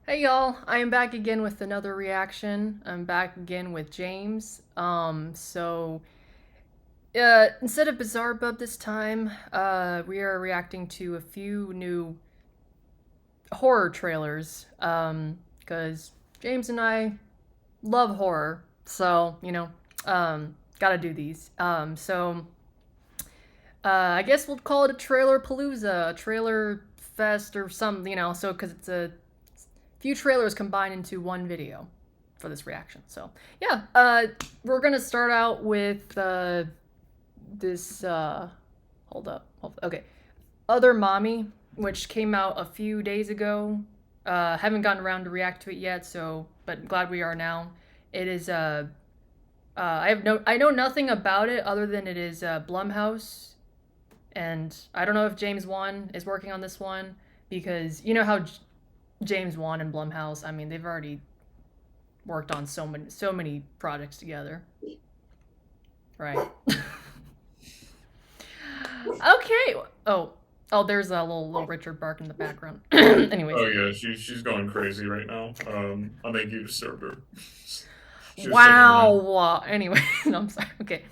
Hey y'all, I am back again with another reaction. I'm back again with James. Instead of Bizarre Bub this time, we are reacting to a few new horror trailers. Because James and I love horror, so gotta do these. I guess we'll call it a trailer palooza, a trailer fest, or something. So because it's a few trailers combined into one video for this reaction. So yeah, we're gonna start out with this. Okay, Other Mommy, which came out a few days ago. Haven't gotten around to react to it yet, but glad we are now. It is I know nothing about it other than it is Blumhouse, and I don't know if James Wan is working on this one because you know how James Wan and Blumhouse, I mean, they've already worked on so many projects together. Right. Okay. There's a little Richard bark in the background. Anyways. Oh yeah, she's going crazy right now. I think you disturbed her. She was taking her nap. Wow. Anyway, no, I'm sorry. Okay.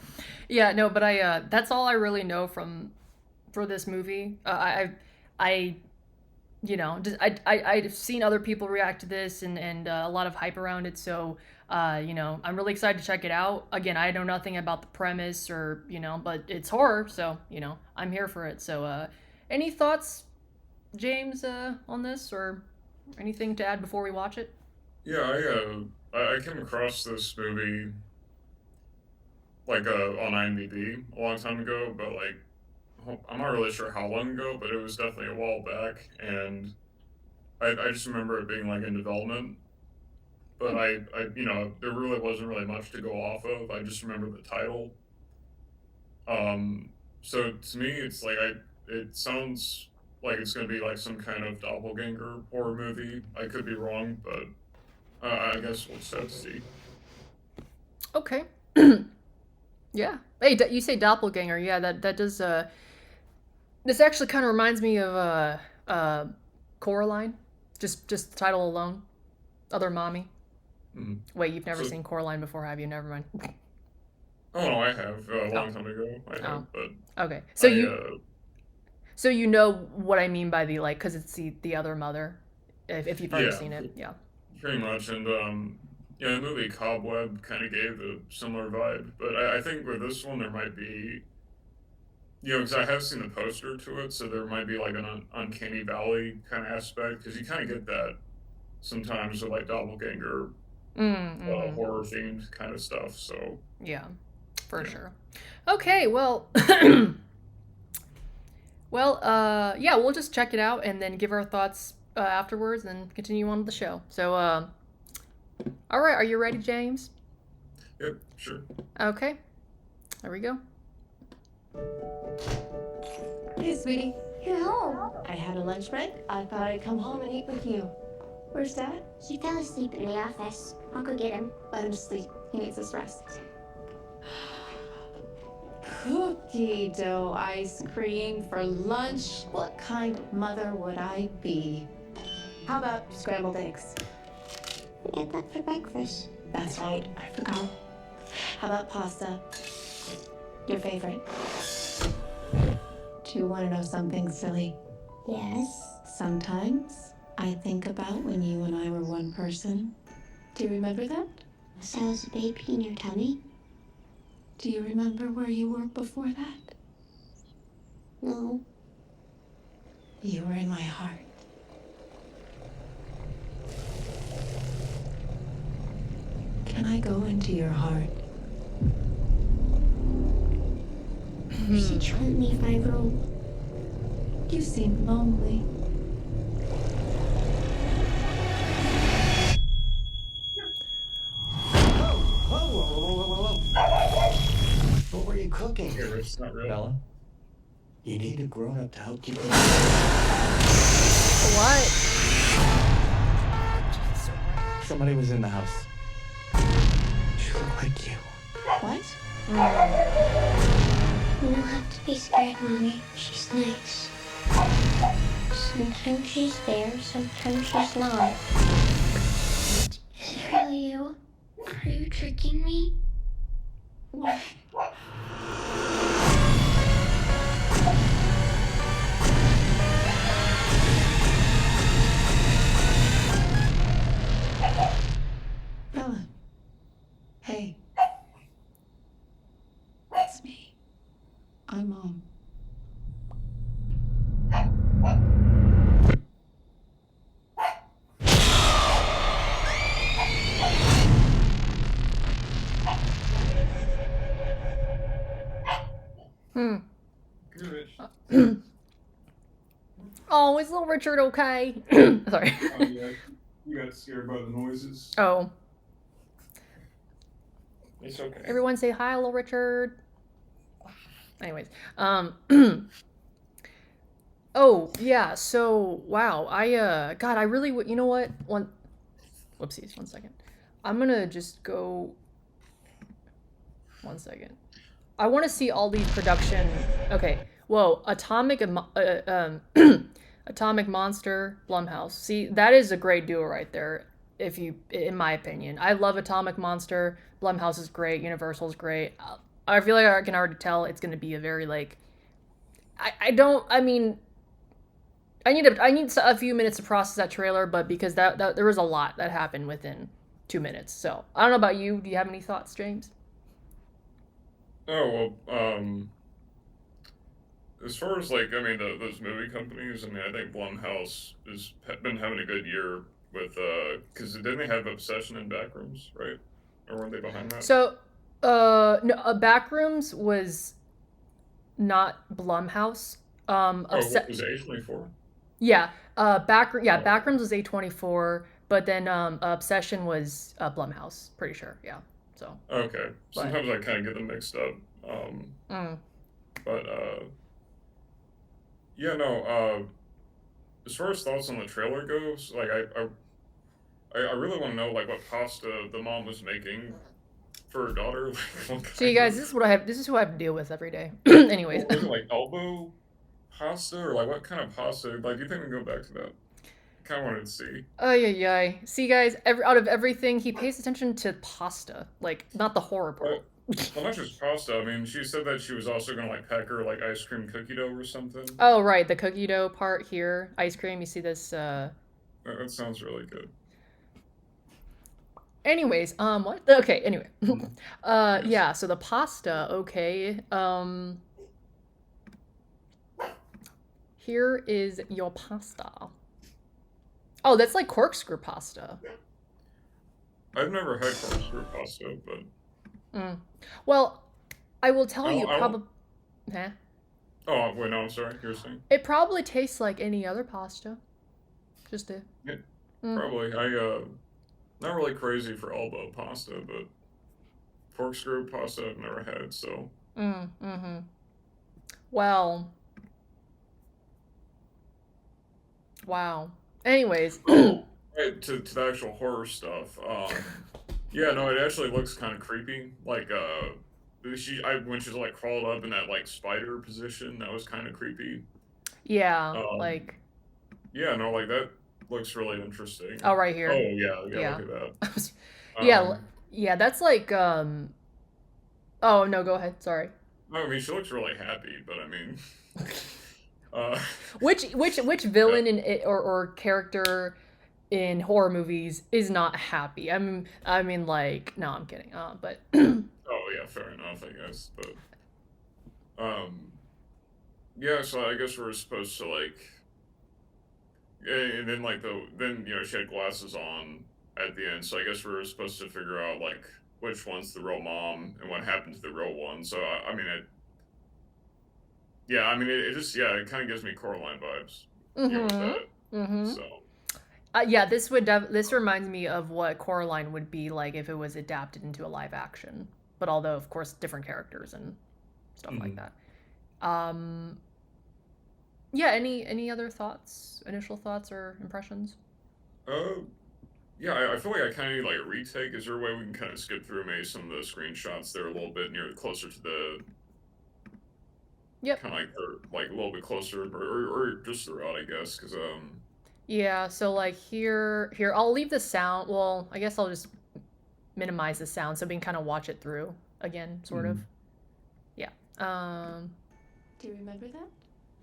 Yeah, no, but I that's all I really know for this movie. I just I've seen other people react to this and a lot of hype around it. So I'm really excited to check it out. Again, I know nothing about the premise or but it's horror, so I'm here for it. So any thoughts, James, on this or anything to add before we watch it? Yeah, I came across this movie like on IMDb a long time ago, but like I'm not really sure how long ago, but it was definitely a while back, and I just remember it being like in development. But Hmm. there really wasn't really much to go off of. I just remember the title. So to me, it sounds like it's gonna be like some kind of doppelganger horror movie. I could be wrong, but I guess we'll just have to see. Okay. Yeah. Hey, you say doppelganger? Yeah, that does. This actually kind of reminds me of Coraline. Just the title alone. Other Mommy. Mm. Wait, you've never So, seen Coraline before, have you? Never mind. oh no, I have a Oh, long time ago. I have, oh, but okay. I So you know what I mean by the like, because it's the other mother. If you've already yeah, seen it, yeah. pretty much. And yeah, the movie Cobweb kind of gave a similar vibe, but I think with this one there might be, because I have seen the poster to it, so there might be like an uncanny valley kind of aspect because you kind of get that sometimes with like doppelganger Mm-hmm. horror themed kind of stuff. So Yeah, for yeah, sure. Okay, well, yeah, we'll just check it out and then give our thoughts afterwards and continue on with the show. So, all right, are you ready, James? yep, sure. Okay, there we go. Hey, sweetie. You're home. I had a lunch break. I thought I'd come home and eat with you. Where's Dad? He fell asleep in the office. I'll go get him. Let him sleep. He needs his rest. Cookie dough ice cream for lunch. What kind of mother would I be? How about scrambled eggs? I had that for breakfast. That's right, I forgot. How about pasta? Your favorite. Do you want to know something silly? Yes. Sometimes I think about when you and I were one person. Do you remember that? So I was a baby in your tummy? Do you remember where you were before that? No. You were in my heart. Can I go into your heart? She shouldn't leave my room. You seem lonely. Whoa, whoa, whoa, whoa, whoa, whoa. What were you cooking? Yeah, but it's not real. Bella? You need a grown up to help keep you. What? Somebody was in the house. She looked like you. What? You don't have to be scared, Mommy. She's nice. Sometimes she's there, sometimes she's not. Are you tricking me? Bella. Hey. It's me. I'm Mom. Hmm. Good. Oh, is little Richard okay? Sorry. Oh yeah, you got scared by the noises. Oh. It's okay. Everyone say hi, little Richard. Anyways, oh yeah. So wow, God, I really would. You know what? Whoopsies. 1 second. I'm gonna just go. 1 second. I want to see all these production. Okay. Whoa, Atomic Monster, Blumhouse. See, that is a great duo right there. If you, in my opinion, I love Atomic Monster. Blumhouse is great. Universal is great. I feel like I can already tell it's going to be a very like. I don't. I mean, I need a few minutes to process that trailer, but because that there was a lot that happened within 2 minutes. So I don't know about you. Do you have any thoughts, James? Oh well, as far as like, I mean, those movie companies. I mean, I think Blumhouse has been having a good year with because didn't they have Obsession and Backrooms, right? Or weren't they behind that? So, no, Backrooms was not Blumhouse. Oh, what was it, A24? Yeah, Oh, Backrooms was A24, but then Obsession was Blumhouse. Pretty sure. Yeah. So. okay. But. Sometimes I kind of get them mixed up. But yeah, no. As far as thoughts on the trailer goes, like I really want to know like what pasta the mom was making for her daughter. Like, so you guys, this is what I have. This is who I have to deal with every day. Anyways. Was it like elbow pasta or like what kind of pasta? Like, do you think we can go back to that? Kind of wanted to see. Oh yeah. See, guys, out of everything, he pays attention to pasta, like not the horror part. Well, not just pasta. I mean, she said that she was also gonna like pack her like ice cream cookie dough or something. Oh right, the cookie dough part here, ice cream. You see this? That sounds really good. Anyways, what? Okay, anyway. Yeah, so the pasta, okay. Here is your pasta. Oh, that's like corkscrew pasta. I've never had corkscrew pasta, but... Well, I will tell you probably... Huh? Oh, wait, no, I'm sorry. You were saying? It probably tastes like any other pasta. Just a... Yeah, probably. Not really crazy for elbow pasta, but corkscrew pasta I've never had, so... Well... Wow. Anyways. Right, to the actual horror stuff. Yeah, no, it actually looks kind of creepy. Like, when she's like crawled up in that like spider position, that was kind of creepy. Yeah, like. Yeah, no, like that looks really interesting. Oh, right here. Oh yeah. Look at that. Yeah, that's like. Oh no, go ahead. Sorry. I mean, she looks really happy, but I mean. Which villain in it or character in horror movies is not happy? I mean, like, no, I'm kidding. But. Oh yeah, fair enough, I guess. But, yeah. So I guess we're supposed to like, and then like then she had glasses on at the end, so I guess we're supposed to figure out like which one's the real mom and what happened to the real one. So I mean it. Yeah, I mean it just it kind of gives me Coraline vibes. With that. So. Yeah, this reminds me of what Coraline would be like if it was adapted into a live action, but although of course different characters and stuff like that. Yeah. Any other thoughts? Initial thoughts or impressions? Yeah, I feel like I kind of need like a retake. Is there a way we can kind of skip through maybe some of the screenshots there a little bit closer to the. Yep. Kind of like a little bit closer, or just throughout, I guess, because Yeah. So like here, I'll leave the sound. Well, I guess I'll just minimize the sound so we can kind of watch it through again, sort of. Yeah. Do you remember that?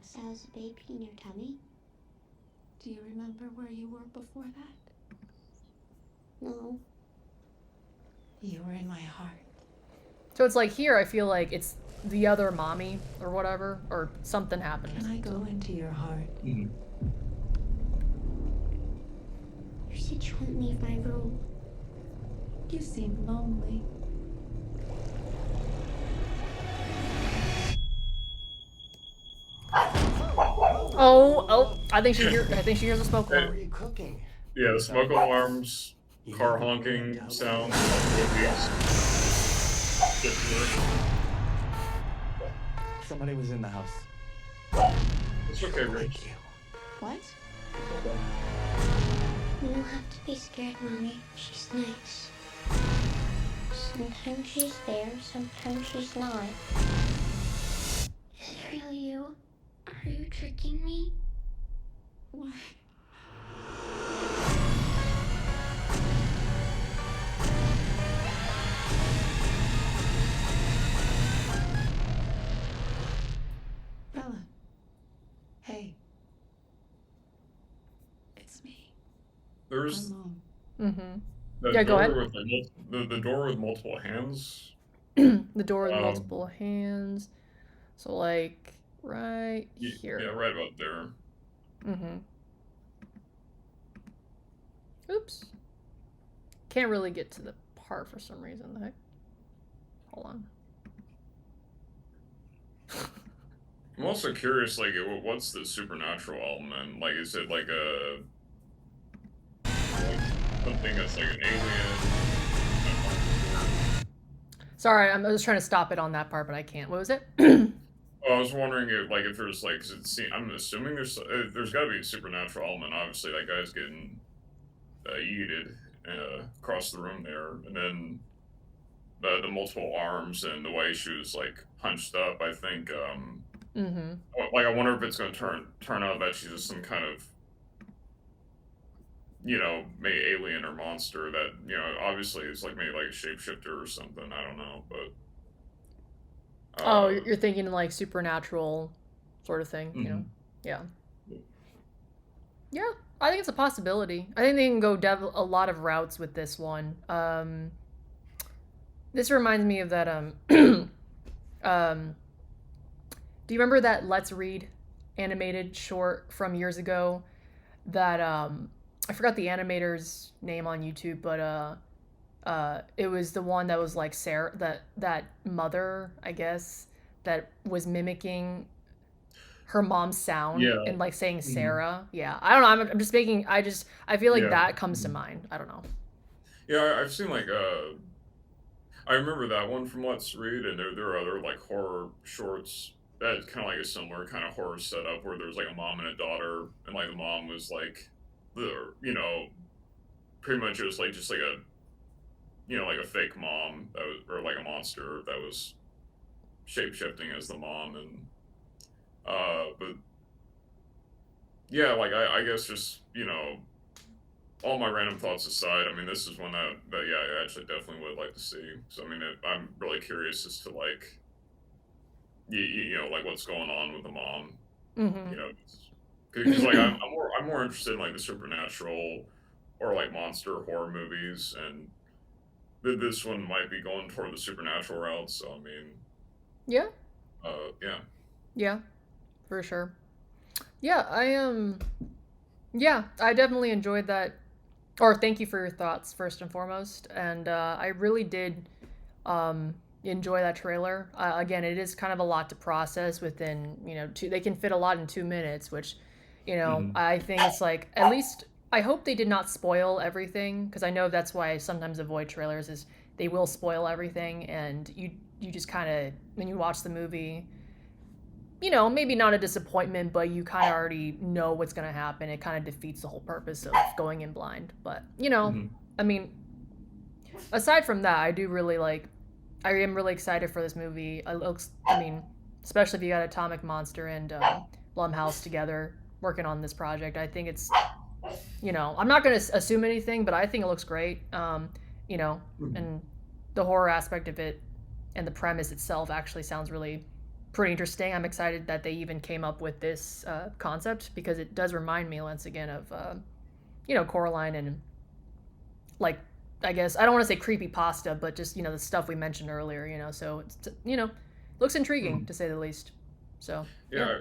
So I was a baby in your tummy? Do you remember where you were before that? No. You were in my heart. So it's like here I feel like it's the other mommy or whatever, or something happened. Can I go into your heart? You said you wouldn't leave my room. You seem lonely. Oh, I think she hears the smoke What alarm. were you cooking? Yeah, the smoke alarms, car honking sounds, movies. Somebody was in the house. It's okay, Rich. Thank you. What? You don't have to be scared, Mommy. She's nice. Sometimes she's there, sometimes she's not. Is it really you? Are you tricking me? What? Bella. Hey. It's me. There's I'm Mom. Mm-hmm. that Yeah, go door ahead. with the door with multiple hands. The door with Um, multiple hands. So like right here. Yeah, right about there. Mm-hmm. Oops. Can't really get to the part for some reason. The heck? Hold on. I'm also curious, like, what's the supernatural element? Like, is it like something that's like an alien? Sorry, I was trying to stop it on that part, but I can't. What was it? Oh, I was wondering if there's like, 'cause I'm assuming there's got to be a supernatural element. Obviously, that guy's getting yeeted across the room there, and then the multiple arms and the way she was like hunched up. I think, Mm-hmm. like, I wonder if it's going to turn out that she's just some kind of, maybe alien or monster that, obviously is like maybe like a shapeshifter or something. I don't know, but. Oh, you're thinking like supernatural sort of thing, you know? Mhm. Yeah. Yeah, I think it's a possibility. I think they can go a lot of routes with this one. This reminds me of that do you remember that Let's Read animated short from years ago that I forgot the animator's name on YouTube, but it was the one that was like Sarah, that mother, I guess, that was mimicking her mom's sound Yeah. and like saying Sarah. Yeah, I don't know. I'm just making. I feel like Yeah. that comes to mind. I don't know. Yeah, I've seen like I remember that one from Let's Read, and there are other like horror shorts that kind of like a similar kind of horror setup where there's like a mom and a daughter, and like the mom was like pretty much it was like just like a like a fake mom that was, or like a monster that was shape shifting as the mom, and but yeah, like I guess just all my random thoughts aside, I mean, this is one that yeah, I actually definitely would like to see. So I mean, I'm really curious as to like, like what's going on with the mom. Mm-hmm. Because like I'm more interested in like the supernatural or like monster horror movies, and this one might be going toward the supernatural route. So I mean, Yeah. Yeah. Yeah, for sure. Yeah, yeah, I definitely enjoyed that. Or thank you for your thoughts first and foremost. And I really did enjoy that trailer. Again, it is kind of a lot to process within, they can fit a lot in 2 minutes, which, I think it's like, at least I hope they did not spoil everything, because I know that's why I sometimes avoid trailers, is they will spoil everything, and you just kind of, when you watch the movie, maybe not a disappointment, but you kind of already know what's going to happen. It kind of defeats the whole purpose of going in blind. But, I mean, aside from that, I am really excited for this movie. Especially if you got Atomic Monster and Blumhouse together working on this project. I think it's, I'm not going to assume anything, but I think it looks great. you know, and the horror aspect of it and the premise itself actually sounds really pretty interesting. I'm excited that they even came up with this concept because it does remind me once again of, Coraline and like, I guess, I don't want to say creepy pasta, but just, the stuff we mentioned earlier, so it's, looks intriguing to say the least. So, Yeah,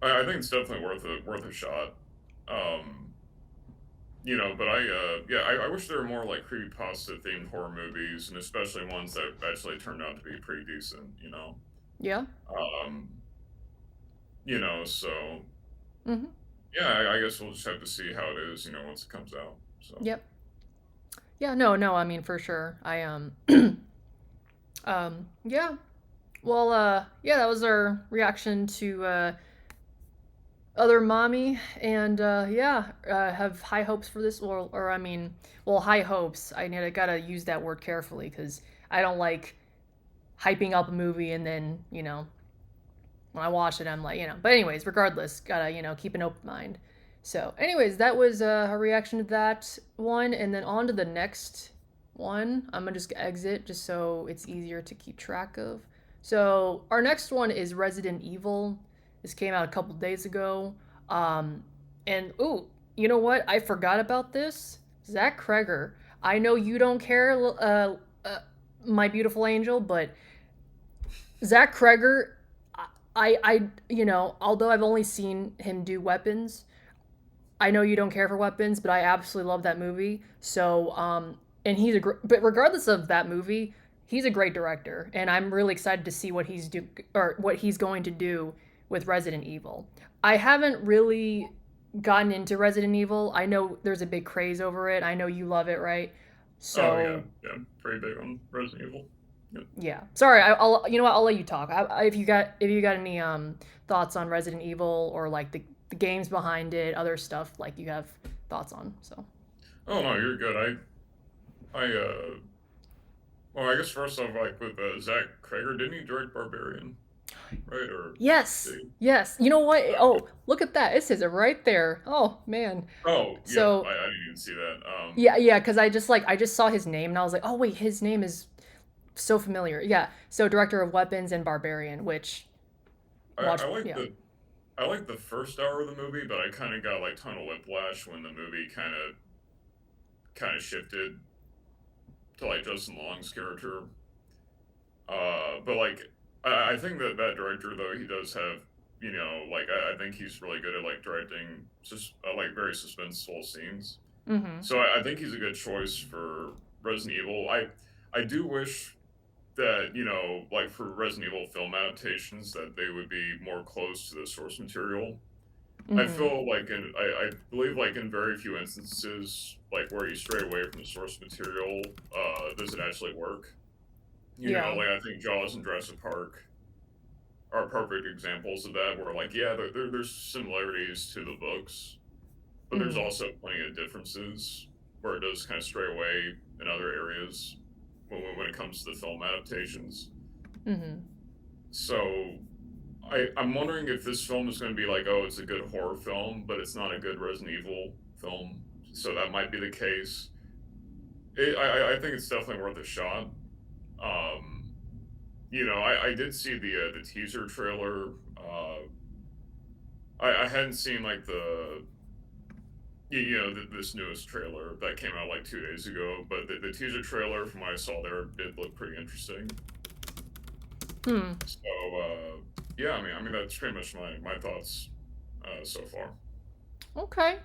I think it's definitely worth a shot. Um, but I wish there were more like creepypasta themed horror movies, and especially ones that actually turned out to be pretty decent. Yeah. Um, so Mm-hmm. yeah, I guess we'll just have to see how it is, once it comes out. So Yep. Yeah, no, I mean, for sure. Yeah. Well, yeah, that was our reaction to other mommy, and yeah, have high hopes for this, or I mean, well, high hopes. I gotta use that word carefully because I don't like hyping up a movie and then when I watch it, I'm like, But anyways, regardless, gotta keep an open mind. So, anyways, that was our reaction to that one, and then on to the next one. I'm gonna just exit just so it's easier to keep track of. So, our next one is Resident Evil. This came out a couple days ago. Um, and ooh, you know what? I forgot about this. Zach Kreger. I know you don't care, my beautiful angel, but Zach Kreger, although I've only seen him do Weapons, I know you don't care for Weapons, but I absolutely love that movie. So, and but regardless of that movie, he's a great director, and I'm really excited to see what he's going to do with Resident Evil. I haven't really gotten into Resident Evil. I know there's a big craze over it. I know you love it, right? So, oh yeah, pretty big on Resident Evil. Yep. Yeah. Sorry, I'll you know what? I'll let you talk. If you got any thoughts on Resident Evil or like the games behind it, other stuff like you have thoughts on. So. Oh no, you're good. Well, I guess first off, like with Zach Kreger, didn't he direct Barbarian? Right? Or Yes. Yes. You know what? Oh, look at that. It says it right there. Oh man. Oh, yeah. So I didn't even see that. Yeah, because I just saw his name and I was like, oh wait, his name is so familiar. Yeah. So director of Weapons and Barbarian, which I like the first hour of the movie, but I kind of got like tunnel whiplash when the movie kind of shifted to like Justin Long's character. But like I think that director though he does have like I think he's really good at like directing just like very suspenseful scenes. Mm-hmm. So I think he's a good choice for Resident Evil. I do wish that like for Resident Evil film adaptations that they would be more close to the source material. Mm-hmm. I feel like I believe like in very few instances like where you stray away from the source material does it actually work. Like I think Jaws and Jurassic Park are perfect examples of that where like yeah there's similarities to the books but there's also plenty of differences where it does kind of stray away in other areas when it comes to the film adaptations. Mm-hmm. So I'm wondering if this film is going to be like, oh, it's a good horror film, but it's not a good Resident Evil film. So that might be the case. I think it's definitely worth a shot. I did see the teaser trailer. I hadn't seen like this newest trailer that came out like 2 days ago, but the teaser trailer from what I saw there did look pretty interesting. So yeah, I mean that's pretty much my thoughts so far. Okay.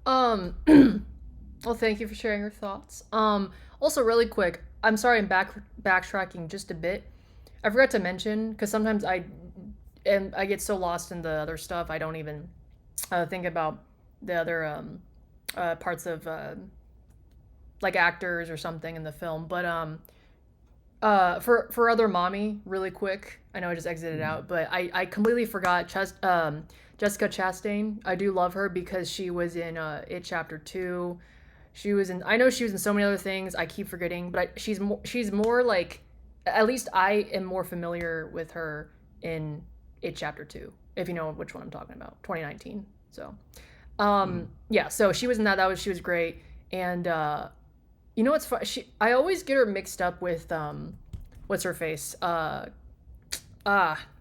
Well, thank you for sharing your thoughts. Also, really quick, I'm sorry I'm backtracking just a bit. I forgot to mention because sometimes I get so lost in the other stuff I don't even think about the other parts of like actors or something in the film. But for other mommy, really quick. I know I just exited out, but I completely forgot Jessica Chastain. I do love her because she was in It Chapter 2. I know she was in so many other things. I keep forgetting, but she's more like, at least I am more familiar with her in It Chapter 2, if you know which one I'm talking about, 2019. So, yeah, so she was in that. She was great. And you know what's fun? I always get her mixed up with what's her face? Ah,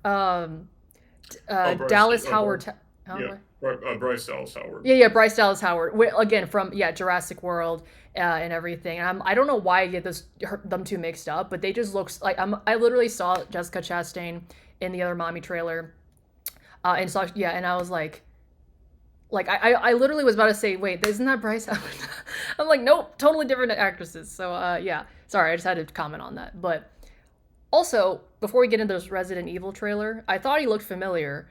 um, Oh, Bryce. Dallas Howard. Yeah, What? Bryce Dallas Howard. Yeah, yeah, Bryce Dallas Howard. Again, from Jurassic World and everything. I don't know why I get them two mixed up, but they just look like I literally saw Jessica Chastain in the other mommy trailer, and saw and I was like I literally was about to say, wait, isn't that Bryce Howard? I'm like, nope, totally different actresses. So yeah, sorry, I just had to comment on that. But also, before we get into this Resident Evil trailer, I thought he looked familiar.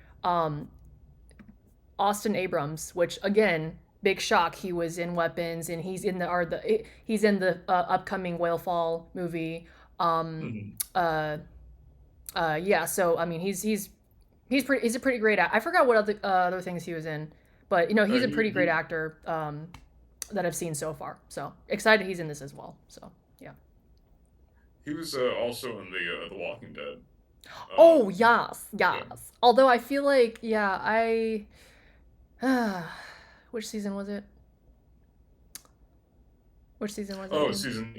Austin Abrams, which again, big shock, he was in Weapons, and he's in the upcoming Whalefall movie. Um, Mhm. yeah, so I mean, he's a pretty great I forgot what other things he was in, but he's a pretty great He actor that I've seen so far. So excited he's in this as well. So yeah. he was also in the Walking Dead. Oh Um, yes, yeah. yes. Although I feel like I which season was it? Which season was it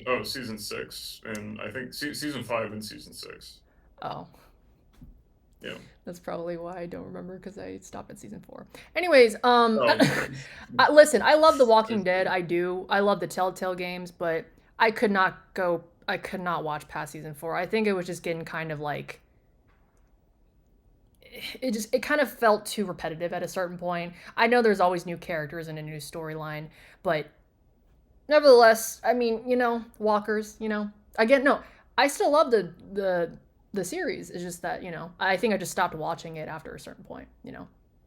again? Season 6, and I think season 5 and season 6. Oh, Yeah. that's probably why I don't remember because I stopped at season 4. Anyways, Oh, listen, I love The Walking Dead. I do. I love the Telltale games, but I could not go. I could not watch past season 4. I think it was just getting kind of like it kind of felt too repetitive at a certain point. I know there's always new characters and a new storyline, but nevertheless, I mean, walkers, again, no, I still love the series. It's just that, I think I just stopped watching it after a certain point,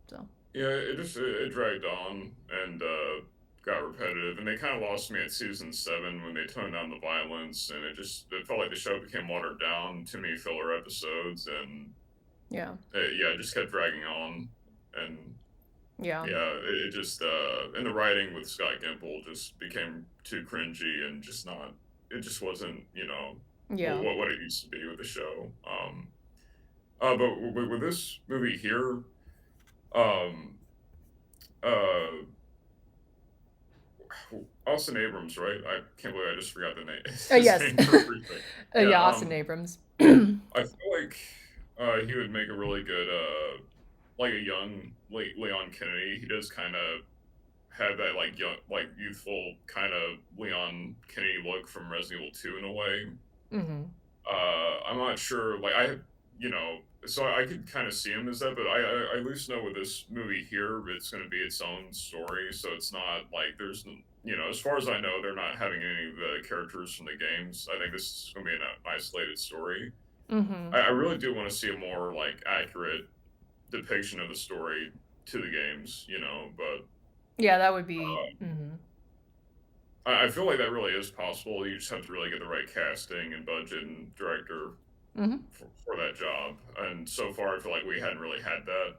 so. yeah. It dragged on and got repetitive, and they kind of lost me at season 7 when they toned down the violence, and it felt like the show became watered down. Too many filler episodes, and Yeah. it just kept dragging on, and Yeah. yeah, it just and the writing with Scott Gimple just became too cringy and just not. It just wasn't Yeah. what it used to be with the show. But with this movie here, um, uh, Austin Abrams, right? I can't believe I just forgot the name. His Yes. name for everything. Yeah, Yeah, Austin Abrams. I feel like he would make a really good like a young Leon Kennedy. He does kind of have that like young, like youthful kind of Leon Kennedy look from Resident Evil 2 in a way. Hmm. I'm not sure. Like so I could kind of see him as that, but I at least know with this movie here, it's going to be its own story. So it's not like as far as I know, they're not having any of the characters from the games. I think this is going to be an isolated story. Hmm. I really do want to see a more like accurate depiction of the story to the games, but Yeah, that would be. uh, Hmm. I feel like that really is possible. You just have to really get the right casting and budget and director Hmm. for that job. And so far, I feel like we hadn't really had that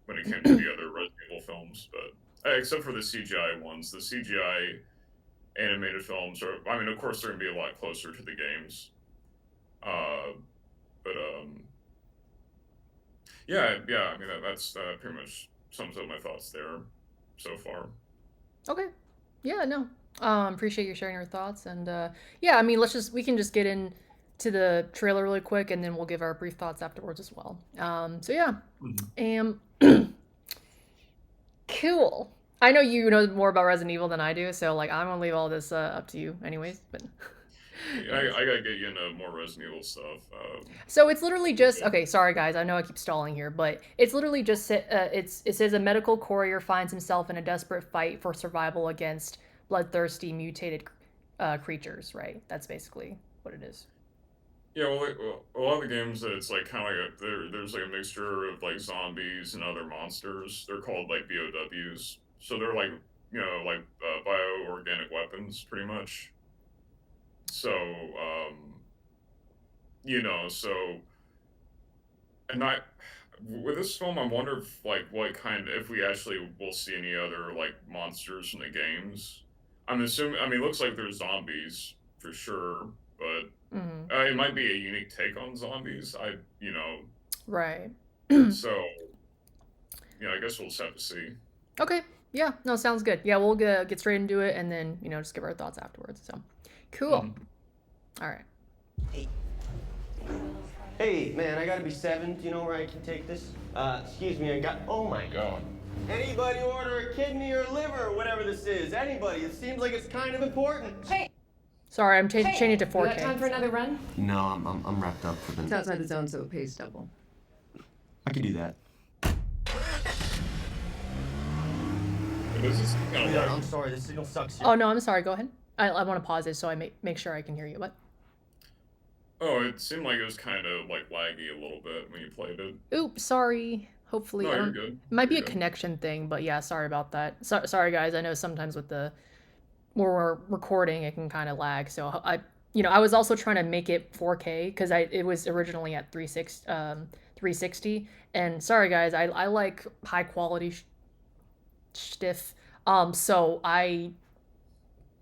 when it came to the other Resident Evil films, but except for the CGI ones, the CGI animated films are. I mean, of course, they're gonna be a lot closer to the games. Uh, but yeah, yeah. I mean, that's pretty much sums up my thoughts there so far. Okay. Yeah, no. Appreciate you sharing your thoughts, and yeah, I mean, we can just get in to the trailer really quick, and then we'll give our brief thoughts afterwards as well. So yeah, Mhm. cool. I know you know more about Resident Evil than I do, so like I'm gonna leave all this up to you, anyways. But I gotta get you into more Resident Evil stuff. so it's literally just Okay. okay. Sorry guys, I know I keep stalling here, but it's literally just it says a medical courier finds himself in a desperate fight for survival against bloodthirsty mutated creatures. Right? That's basically what it is. Yeah, well, a lot of the games, it's like kind of like there's like a mixture of like zombies and other monsters. They're called like BOWs, so they're like like bioorganic weapons, pretty much. So so and I with this film, I wonder if like if we actually will see any other like monsters from the games. I'm assuming. I mean, it looks like there's zombies for sure, but Hmm. it might be a unique take on zombies. Right. So I guess we'll just have to see. Okay. Yeah, no, sounds good. Yeah, we'll get straight into it and then, just give our thoughts afterwards. So, cool. All right. Hey, man, I gotta be 7. Do you know where I can take this? Excuse me, oh my god. Anybody order a kidney or liver or whatever this is? Anybody. It seems like it's kind of important. Hey, Sorry, I'm changing it to 4K. you got time for another run? No, I'm wrapped up for the... It's outside the zone, so it pays double. I could do that. This is kind of I'm sorry, the signal sucks here. Oh, no, I'm sorry. Go ahead. I want to pause it so I make sure I can hear you. What? Oh, it seemed like it was kind of like laggy a little bit when you played it. Oops, sorry. Hopefully, No, you're good. It might be You're a good. connection thing, but yeah, sorry about that. Sorry, guys. I know sometimes with the where we're recording, it can kind of lag. So I was also trying to make it 4K because it was originally at 360. And sorry, guys, I like high quality stiff.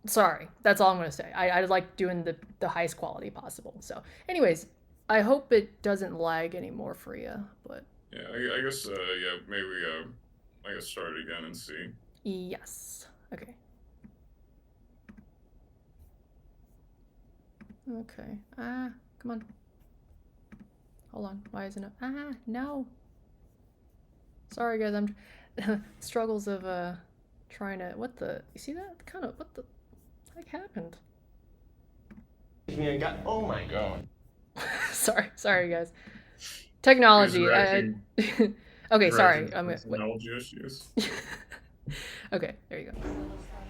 Sorry, that's all I'm gonna say. I like doing the highest quality possible. So, anyways, I hope it doesn't lag anymore for you. But Yeah, I guess, yeah, maybe, I guess start it again and see. yes, okay. Okay. Come on. Hold on. Why isn't it? No. Sorry, guys. I'm struggles of trying to. What the? You see that? What the heck happened? Oh my god. Sorry, guys. Technology. Interacting- Okay, sorry. interacting I'm with gonna. technology issues. Okay, there you go.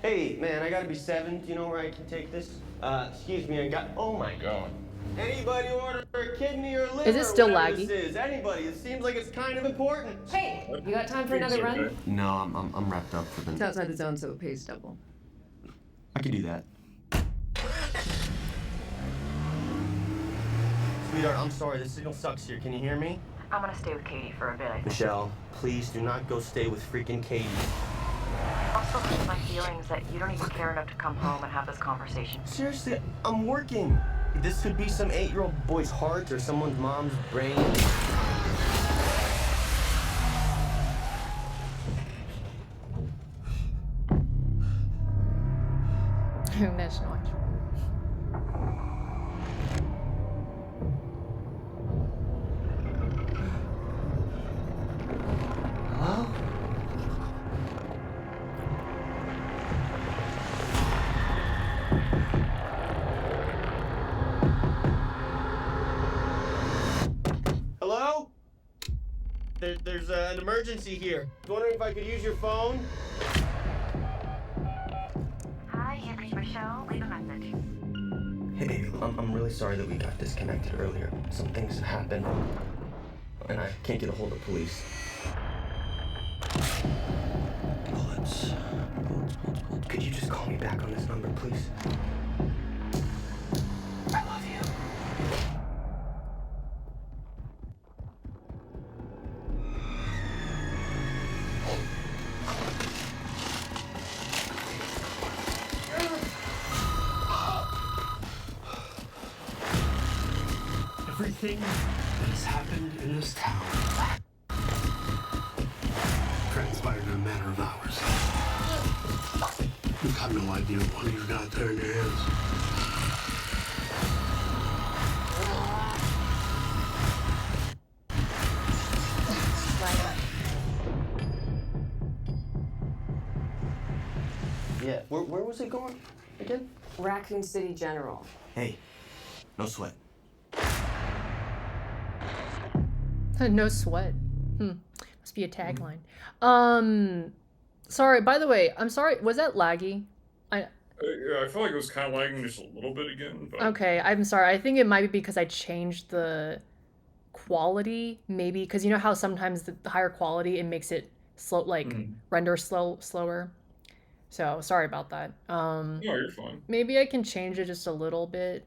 Hey, man, I gotta be 7. Do you know where I can take this? Excuse me, oh my god. Anybody order a kidney or liver Is it still or whatever laggy? this is? Anybody. It seems like it's kind of important. Hey, you got time for It's another okay. run? No, I'm wrapped up for It's the... outside the zone, so it pays double. I could do that. Sweetheart, I'm sorry, the signal sucks here. Can you hear me? I'm gonna stay with Katie for a bit, I think. Michelle, please do not go stay with freaking Katie. Also hurts my feelings that you don't even care enough to come home and have this conversation. Seriously, I'm working. This could be some 8-year-old boy's heart or someone's mom's brain. That's not. Hello? Hello? There's an emergency here. Wondering if I could use your phone? Hi, Anthony Michelle. Leave a message. Hey, I'm really sorry that we got disconnected earlier. Some things happened, and I can't get a hold of police. Bullets. Could you just call me back on this number, please? I love you. Everything that has happened in this town transpired in a matter of hours. You've got no idea what you've got there in your hands. Yeah, where was it going again? Raccoon City General. Hey, no sweat. No sweat. Must be a tagline. Sorry, by the way, I'm sorry, was that laggy? Yeah, I feel like it was kind of lagging just a little bit again. But... Okay, I'm sorry. I think it might be because I changed the quality, maybe, because you know how sometimes the higher quality, it makes it slow, like, render slower. So, sorry about that. No, you're fine. Maybe I can change it just a little bit.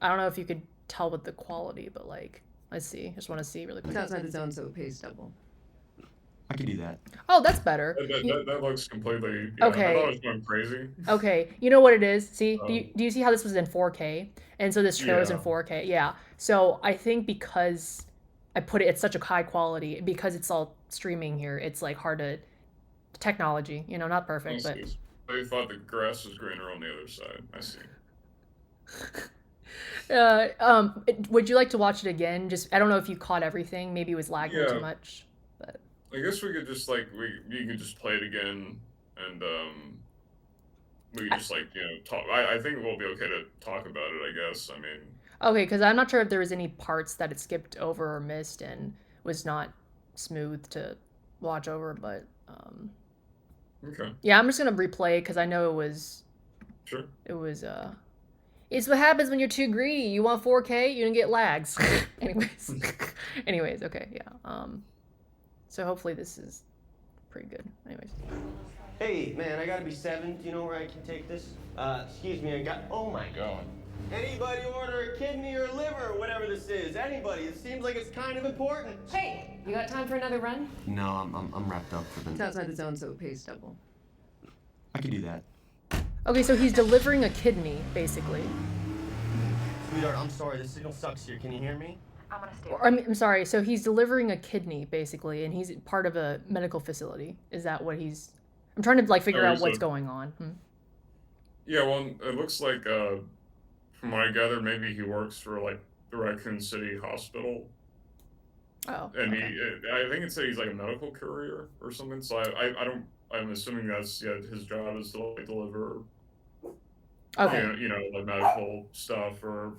I don't know if you could tell with the quality, but, like, let's see. I just want to see really quick. It's outside the zone, so it pays double. I could do that. Oh, that's better. That looks completely... Yeah, Okay. I thought it was going crazy. Okay, you know what it is? See, do you see how this was in 4K? And so this shows in Yeah. 4K. Yeah. So I think because I put it at such a high quality, because it's all streaming here, it's like hard to technology, you know, not perfect, but They thought the grass was greener on the other side. I see. would you like to watch it again? Just I don't know if you caught everything. Maybe it was lagging too Yeah, much, but I guess we could just like you could just play it again, and we could just like talk. I think we'll be okay to talk about it. I guess. I mean, okay, because I'm not sure if there was any parts that it skipped over or missed and was not smooth to watch over, but okay, yeah, I'm just gonna replay because I know sure. it was it's what happens when you're too greedy. You want 4K, you don't get lags. Anyways, okay, yeah. So hopefully this is pretty good. Anyways. Hey, man, I gotta be 7. Do you know where I can take this? Excuse me, I got. Oh my god. Anybody order a kidney or liver or whatever this is? Anybody? It seems like it's kind of important. Hey, you got time for another run? No, I'm wrapped up for It's the. outside the zone, so it pays double. I could do that. Okay, so he's delivering a kidney, basically. Sweetheart, I'm sorry. The signal sucks here. Can you hear me? I'm gonna stay. Or, I'm sorry. So he's delivering a kidney, basically, and he's part of a medical facility. Is that what he's? I'm trying to like figure out what's going on. Yeah, well, it looks like from what I gather, maybe he works for like the Raccoon City Hospital, Oh. and Okay. I think it said he's like a medical courier or something. So I don't. I'm assuming that's his job is to like deliver Okay. like medical stuff or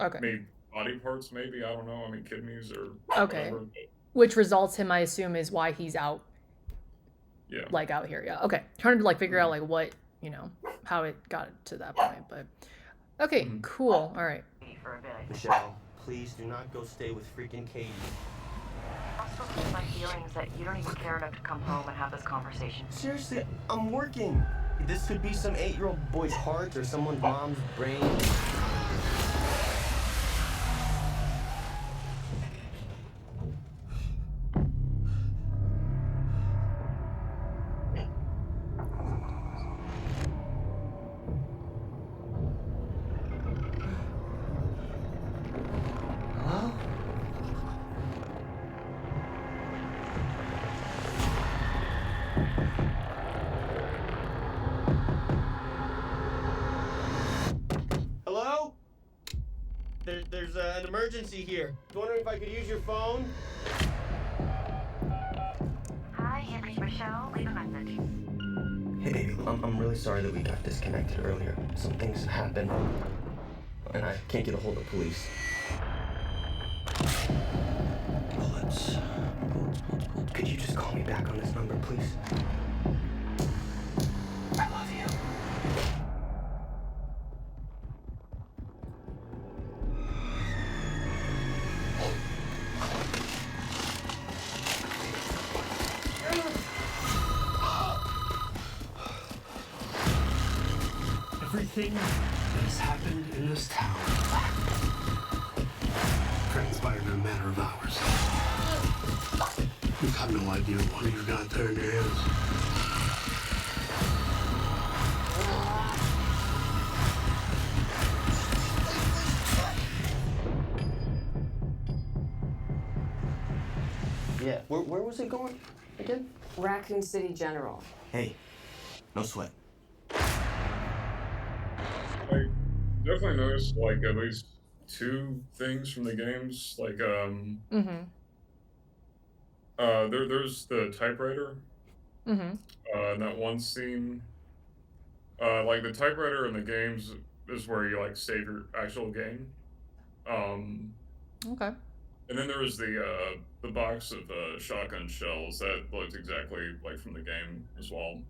Okay. maybe body parts, maybe. I don't know. I mean, kidneys or Okay. whatever. Which results him, I assume, is why he's out, Yeah. like out here. Yeah. Okay. Trying to like figure out like what how it got to that point, but okay, cool. All right. For a bit. Michelle, please do not go stay with freaking Katie. I'm supposed to get my feelings that you don't even care enough to come home and have this conversation. Seriously, I'm working. This could be some 8-year-old boy's heart or someone's mom's brain. Hello? Hello? There's an emergency here. I was wondering if I could use your phone. Hi, it's Michelle. Leave a message. Hey, baby, I'm really sorry that we got disconnected earlier. Some things happened, and I can't get a hold of police. Bullets. Could you just call me back on this number, please? I love you. Everything that has happened in this town transpired in a matter of hours. You've got no idea what you've got there in your hands. Yeah, where was it going again? Raccoon City General. Hey, no sweat. I definitely noticed like at least 2 things from the games. Like Mm-hmm. there's the typewriter Mm-hmm. in that one scene. Like the typewriter in the games is where you like save your actual game. Um, Okay. and then there was the box of shotgun shells that looked exactly like from the game as well.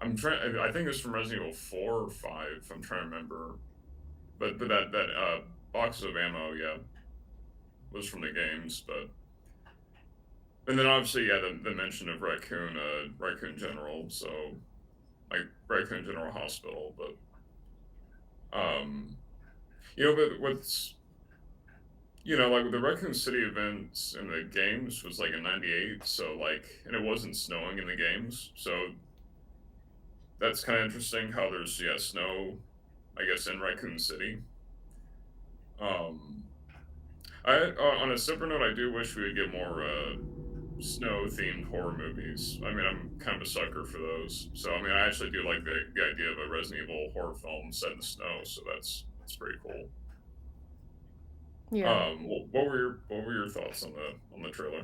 I'm trying. I think it's from Resident Evil 4 or 5. I'm trying to remember. But that box of ammo, yeah, was from the games. But and then obviously, yeah, the mention of Raccoon General. So like Raccoon General Hospital. But but what's like the Raccoon City events in the games was like in '98. So like, and it wasn't snowing in the games. So that's kind of interesting how there's snow, I guess, in Raccoon City. I on a separate note, I do wish we would get more snow-themed horror movies. I mean, I'm kind of a sucker for those. So, I mean, I actually do like the idea of a Resident Evil horror film set in the snow. So that's pretty cool. Yeah. What were your thoughts on the trailer?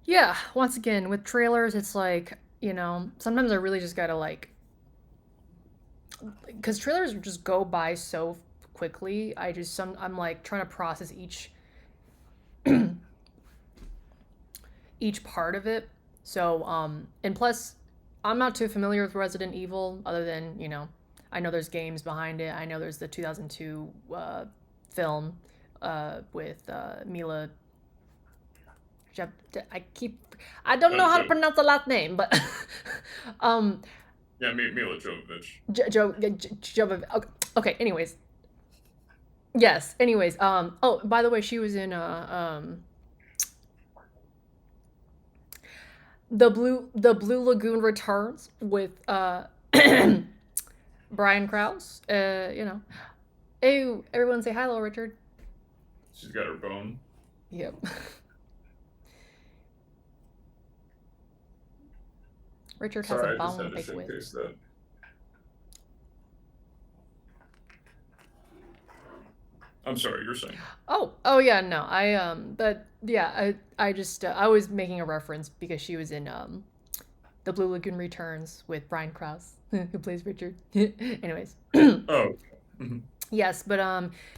Yeah, once again, with trailers, it's like, sometimes I really just gotta like, because trailers just go by so quickly. I'm like trying to process each part of it. So, and plus, I'm not too familiar with Resident Evil, other than, I know there's games behind it. I know there's the 2002 film with Mila. I don't know how to pronounce the last name, but Yeah, Mila Jovovich. Joe. Okay. Anyways, yes. Anyways, oh, by the way, she was in the Blue Lagoon Returns with Brian Krause. Hey, everyone, say hello, Richard. She's got her bone. Yep. Richard has a bone to pick with. That. I'm sorry, you're saying. Oh yeah, no, but yeah, I just I was making a reference because she was in the Blue Lagoon Returns with Brian Krause, who plays Richard. Anyways. Oh. Yes, but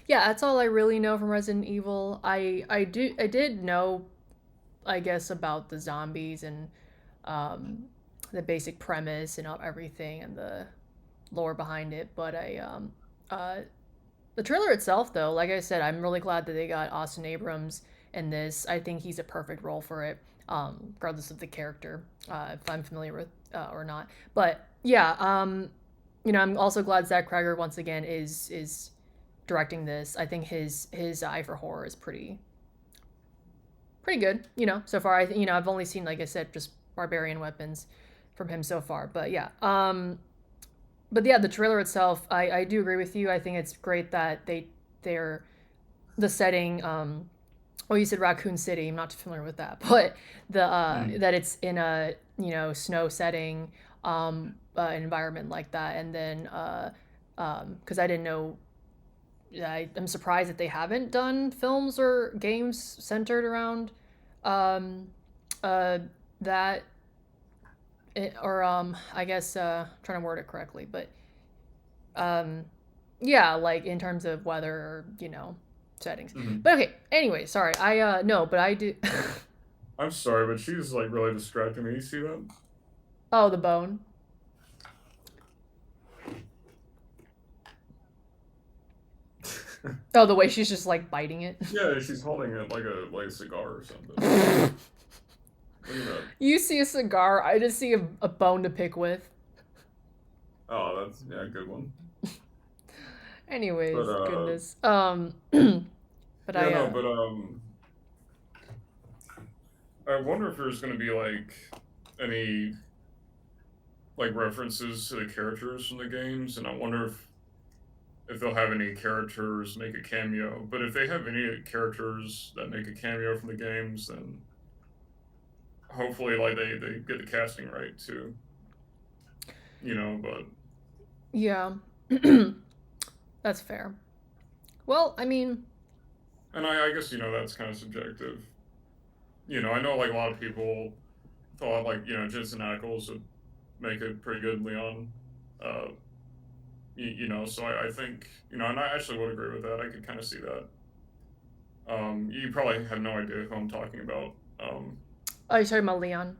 yeah, that's all I really know from Resident Evil. I did know, I guess, about the zombies and the basic premise and everything and the lore behind it, but the trailer itself, though, like I said, I'm really glad that they got Austin Abrams in this. I think he's a perfect role for it, regardless of the character, if I'm familiar with or not. But yeah, I'm also glad Zach Cregger once again is directing this. I think his eye for horror is pretty good. So far, I've only seen, like I said, just barbarian weapons from him so far. But yeah, but yeah, the trailer itself, I do agree with you. I think it's great that they're the setting. Oh, you said Raccoon City. I'm not too familiar with that, but that it's in a snow setting, environment like that, and then because I didn't know. I'm surprised that they haven't done films or games centered around that. I guess trying to word it correctly, but yeah, like in terms of weather or settings. Mm-hmm. But okay, anyway, sorry, I no, but I do. I'm sorry, but she's like really distracting me. You see that? Oh, the bone. Oh, the way she's just like biting it. Yeah, she's holding it like a cigar or something. You see a cigar, I just see a bone to pick Oh, that's a good one. Anyways, goodness. But I wonder if there's gonna be like any like references to the characters from the games, and I wonder if they'll have any characters make a cameo. But if they have any characters that make a cameo from the games, then hopefully, like, they get the casting right, too. But... Yeah. That's fair. Well, I mean... And I guess, that's kind of subjective. I know, like, a lot of people thought, like, Jensen Ackles would make a pretty good Leon. So I think, and I actually would agree with that. I could kind of see that. You probably have no idea who I'm talking about. Oh, you're talking about Leon?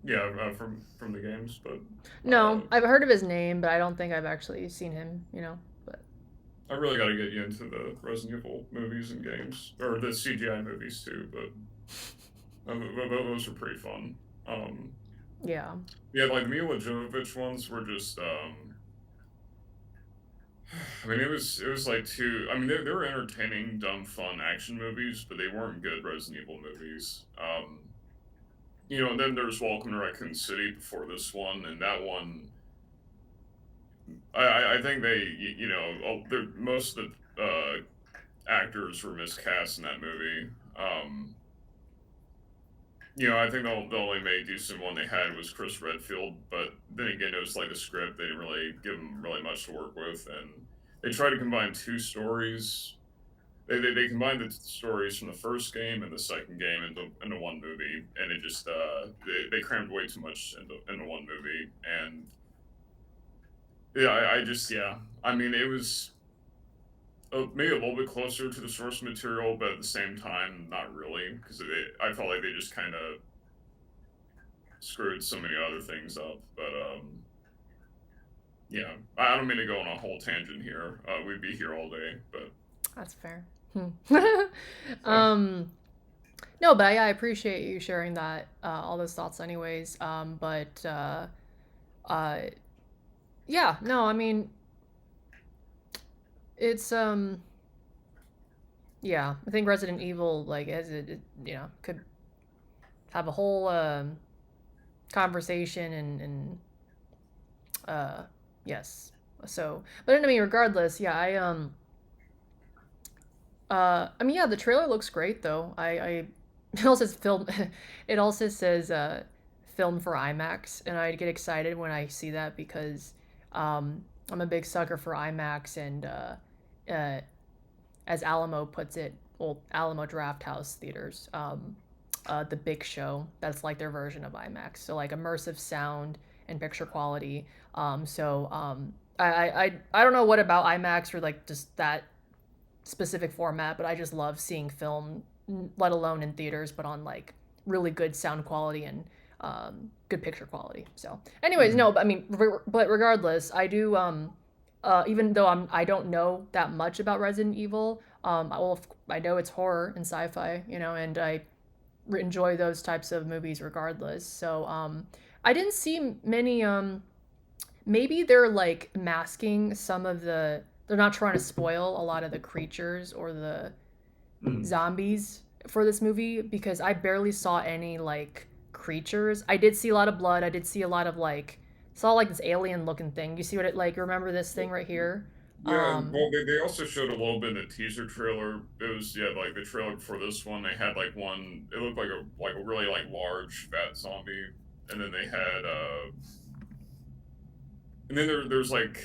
Yeah, from the games, but... No, I've heard of his name, but I don't think I've actually seen him, but... I really gotta get you into the Resident Evil movies and games, or the CGI movies too, but those are pretty fun. Yeah. Yeah, like the Mila Jovovich ones were just, I mean, it was like they were entertaining, dumb, fun action movies, but they weren't good Resident Evil movies. And then there's Welcome to Raccoon City before this one, and that one, I think most of the actors were miscast in that movie. I think the only May decent one they had was Chris Redfield, but then again, it was like the script. They didn't really give him really much to work with, and they tried to combine two stories. They combined the stories from the first game and the second game into one movie, and it just they crammed way too much into one movie, and yeah, I just I mean, it was maybe a little bit closer to the source material, but at the same time, not really, because I felt like they just kind of screwed so many other things up. But yeah, I don't mean to go on a whole tangent here. We'd be here all day, but That's fair. um, no, but I appreciate you sharing that, all those thoughts, anyways. But uh, yeah, no, I mean, it's yeah, I think Resident Evil, like, as could have a whole conversation and yes. So, but I mean, regardless, yeah, I mean, yeah, the trailer looks great though. It also says film. It also says film for IMAX, and I get excited when I see that because I'm a big sucker for IMAX, and uh, as Alamo puts it, well, Alamo Drafthouse Theaters, the Big Show. That's like their version of IMAX. So like immersive sound and picture quality. I don't know what about IMAX or like just that specific format, but I just love seeing film, let alone in theaters, but on like really good sound quality and good picture quality. So, anyways, no, but I mean, but regardless, I do. Even though I don't know that much about Resident Evil, I know it's horror and sci-fi, and I enjoy those types of movies regardless. So, I didn't see many. Maybe they're like masking some of the. They're not trying to spoil a lot of the creatures or the zombies for this movie because I barely saw any like creatures. I did see a lot of blood. I did see a lot of saw like this alien looking thing. You see what it like? Remember this thing right here? yeah. Well, they also showed a little bit in the teaser trailer. It was like the trailer before this one. They had like one. It looked like a really like large fat zombie, and then they had and then there's like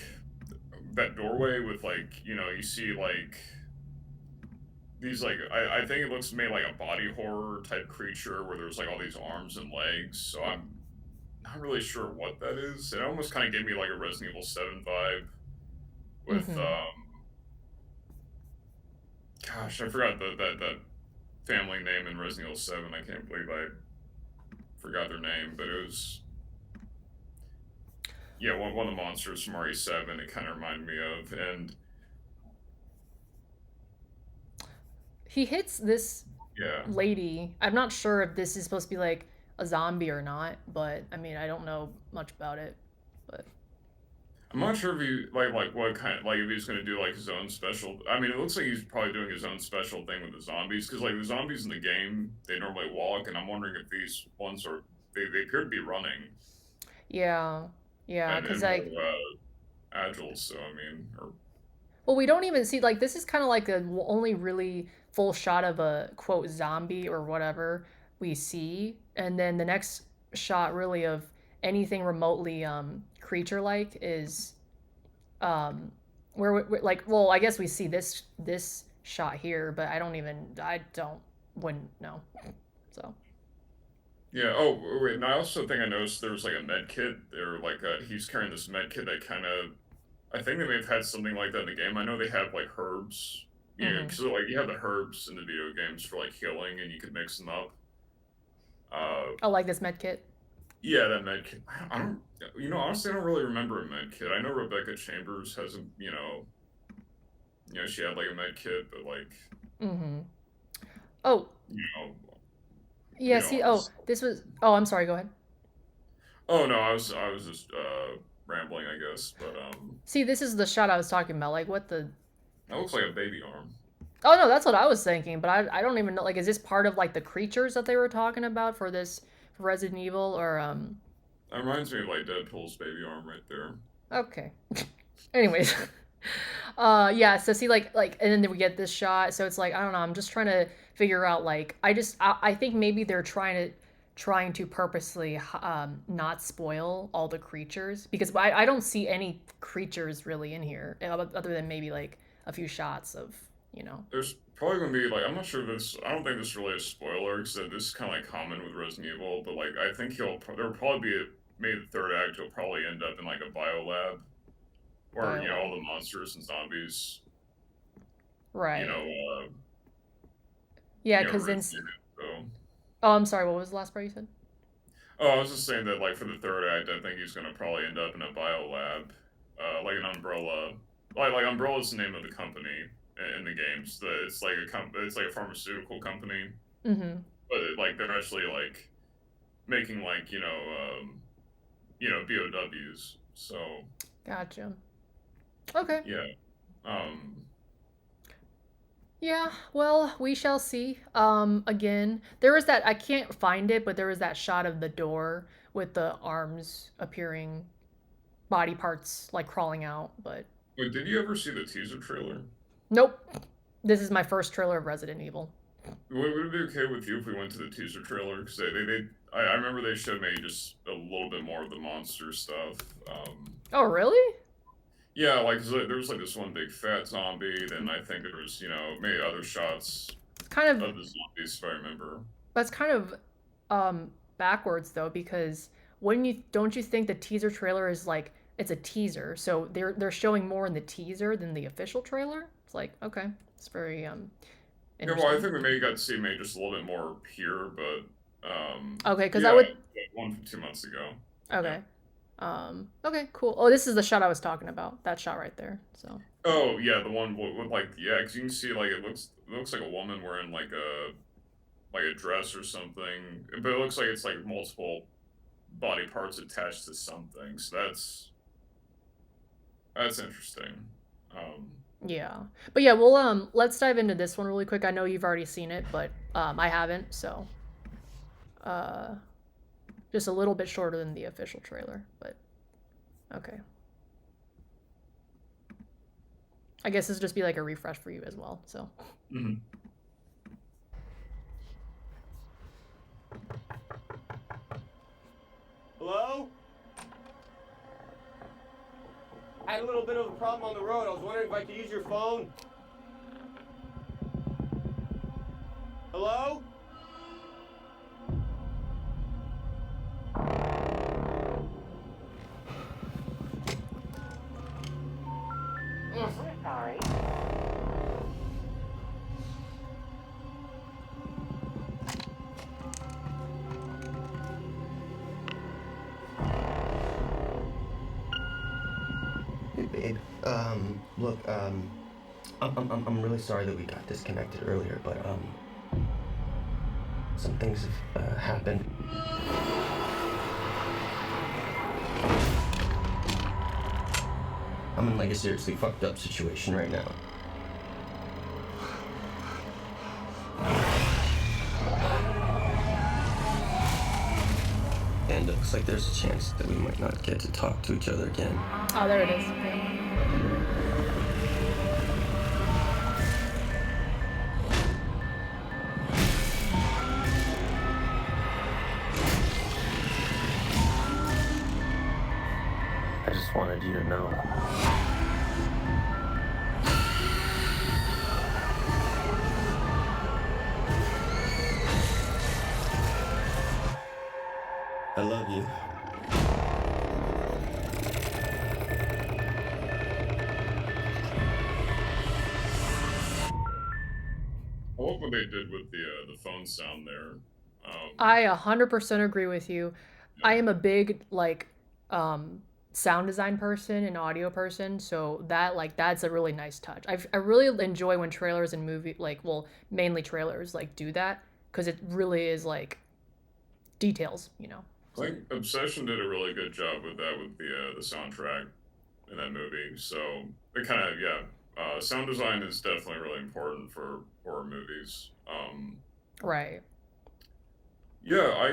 that doorway with like you see like these like I think it looks made like a body horror type creature where there's like all these arms and legs. So I'm not really sure what that is. It almost kind of gave me like a Resident Evil 7 vibe with gosh, I forgot that family name in Resident Evil 7. I can't believe I forgot their name, but it was one of the monsters from RE7. It kind of reminded me of, and he hits this yeah. lady. I'm not sure if this is supposed to be like a zombie or not, but I mean, I don't know much about it. But I'm not sure if he like what kind if he's gonna do like his own special. I mean, it looks like he's probably doing his own special thing with the zombies because like the zombies in the game they normally walk, and I'm wondering if these ones are they appear to be running. Yeah, because like agile. So I mean, well, we don't even see like this is kind of like the only really full shot of a quote zombie or whatever we see, and then the next shot really of anything remotely creature like is where we like well I guess we see this shot here, but I wouldn't know. So yeah. Oh wait, and I also think I noticed there was like a med kit. Or like he's carrying this med kit that kind of. I think they may have had something like that in the game. I know they have like herbs. Yeah, because like you have the herbs in the video games for like healing, and you could mix them up. oh, like this med kit. Yeah, that med kit. I don't. Honestly, I don't really remember a med kit. I know Rebecca Chambers has a. She had like a med kit, but like. Oh. Yeah. This was. Oh, I'm sorry. Go ahead. Oh no, I was just rambling, I guess, but See, this is the shot I was talking about. Like, what the? That looks like a baby arm. Oh no, that's what I was thinking, but I don't even know. Like, is this part of like the creatures that they were talking about for Resident Evil or That reminds me of like Deadpool's baby arm right there. Okay. Anyways. Yeah, so see like and then we get this shot, so it's like I don't know, I'm just trying to figure out like I think maybe they're trying to trying to purposely not spoil all the creatures because I don't see any creatures really in here other than maybe like a few shots of, you know. There's probably gonna be like I'm not sure this. I don't think this is really a spoiler because this is kind of like common with Resident Evil. But like I think there'll probably be maybe the third act. He'll probably end up in like a biolab where you know all the monsters and zombies. Right. You know. Yeah, because then. So. Oh, I'm sorry. What was the last part you said? Oh, I was just saying that like for the third act, I think he's gonna probably end up in a biolab, like an Umbrella. Like Umbrella's the name of the company in the games. It's like it's like a pharmaceutical company. Mm-hmm. But like they're actually like making like BOWs. So. Gotcha. Okay. Yeah. Yeah, well, we shall see. Again, there was that, I can't find it, but there was that shot of the door with the arms appearing, body parts like crawling out, but. Wait, did you ever see the teaser trailer? Nope. This is my first trailer of Resident Evil. Would it be okay with you if we went to the teaser trailer? Because I remember they showed maybe just a little bit more of the monster stuff. Oh, really? Yeah, like there was like this one big fat zombie, then I think there was, maybe other shots kind of the zombies, if I remember. That's kind of backwards though, because don't you think the teaser trailer is like it's a teaser, so they're showing more in the teaser than the official trailer? It's like, okay, it's very Yeah, well, I think we maybe got to see maybe just a little bit more here, but okay, because yeah, I would 2 months ago. Okay. Yeah. Okay, cool. Oh, this is the shot I was talking about. That shot right there. So. Oh yeah, the one with like because you can see like it looks like a woman wearing like a dress or something, but it looks like it's like multiple body parts attached to something. So that's interesting. Yeah, but yeah, we'll let's dive into this one really quick. I know you've already seen it, but I haven't, so just a little bit shorter than the official trailer, but okay. I guess this will just be like a refresh for you as well, so. Mm-hmm. Hello? I had a little bit of a problem on the road. I was wondering if I could use your phone. Hello? Sorry. Hey, babe. Look, I'm really sorry that we got disconnected earlier, but, some things have, happened. I'm in, like, a seriously fucked up situation right now. And it looks like there's a chance that we might not get to talk to each other again. Oh, there it is. I just wanted you to know. I love you. I love what they did with the phone sound there. I 100% agree with you. Yeah. I am a big like sound design person and audio person, so that's a really nice touch. I really enjoy when trailers and mainly trailers do that, because it really is like details, I think Obsession did a really good job with that with the soundtrack in that movie. So it kind of sound design is definitely really important for horror movies. Right. Yeah, I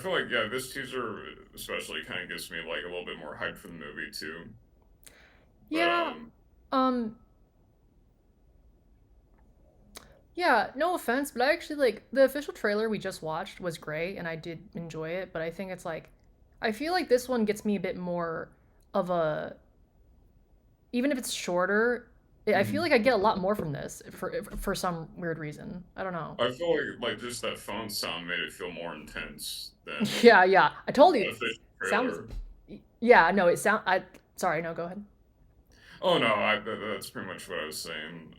feel like this teaser especially kind of gets me like a little bit more hyped for the movie too. Yeah. Yeah, no offense, but I actually like the official trailer we just watched was great and I did enjoy it, but I think it's like I feel like this one gets me a bit more of a even if it's shorter, I feel Mhm. like I get a lot more from this for some weird reason. I don't know. I feel like just that phone sound made it feel more intense than Yeah, yeah. I told the you. official Sounds trailer. yeah, no, it sound I sorry, no, go ahead. Oh no, that's pretty much what I was saying.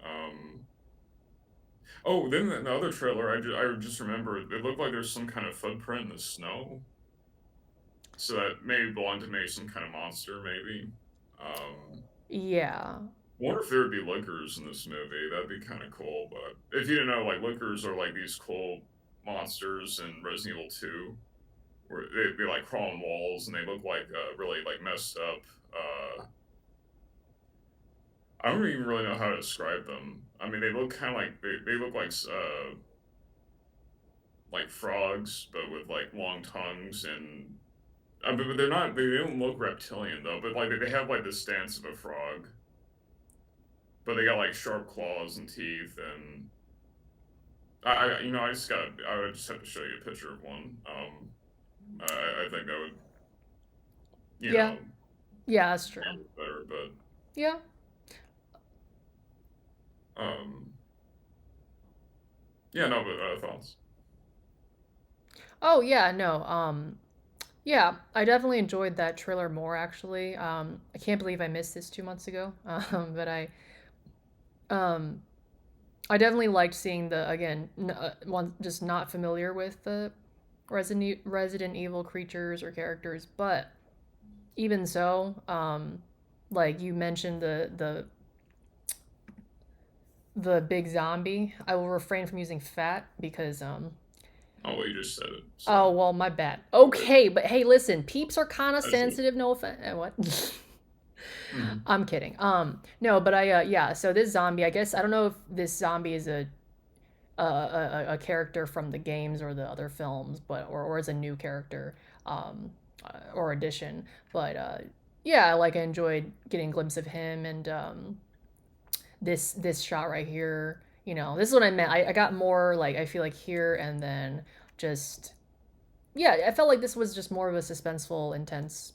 Oh, then the other trailer, I just remembered it looked like there's some kind of footprint in the snow, so that maybe belonged to maybe some kind of monster, maybe. Yeah. Wonder if there would be lickers in this movie. That'd be kind of cool. But if you didn't know, like lickers are like these cool monsters in Resident Evil 2, where they'd be like crawling walls and they look like really like messed up. I don't even really know how to describe them. I mean, they look kind of like they look like frogs, but with like long tongues and. But they're not. They don't look reptilian though. But like they have like the stance of a frog, but they got like sharp claws and teeth and I would just have to show you a picture of one. I think that would, you Yeah. know, Yeah, that's true. better, but Yeah. um, yeah, no, but thoughts. Oh, yeah, no. Yeah, I definitely enjoyed that trailer more actually. I can't believe I missed this 2 months ago. But um I definitely liked seeing the again one just not familiar with the Resident Evil creatures or characters, but even so, like you mentioned the big zombie. I will refrain from using fat because Oh, well, you just said it, so. oh well, my bad. Okay, but hey, listen, peeps are kind of I see. sensitive. No offense. What? Mhm. I'm kidding. No, but I yeah. So this zombie, I guess I don't know if this zombie is a character from the games or the other films, but or is a new character, or addition. But yeah, like I enjoyed getting a glimpse of him and this shot right here. You know, this is what I meant. I got more like I feel like here and then just yeah. I felt like this was just more of a suspenseful, intense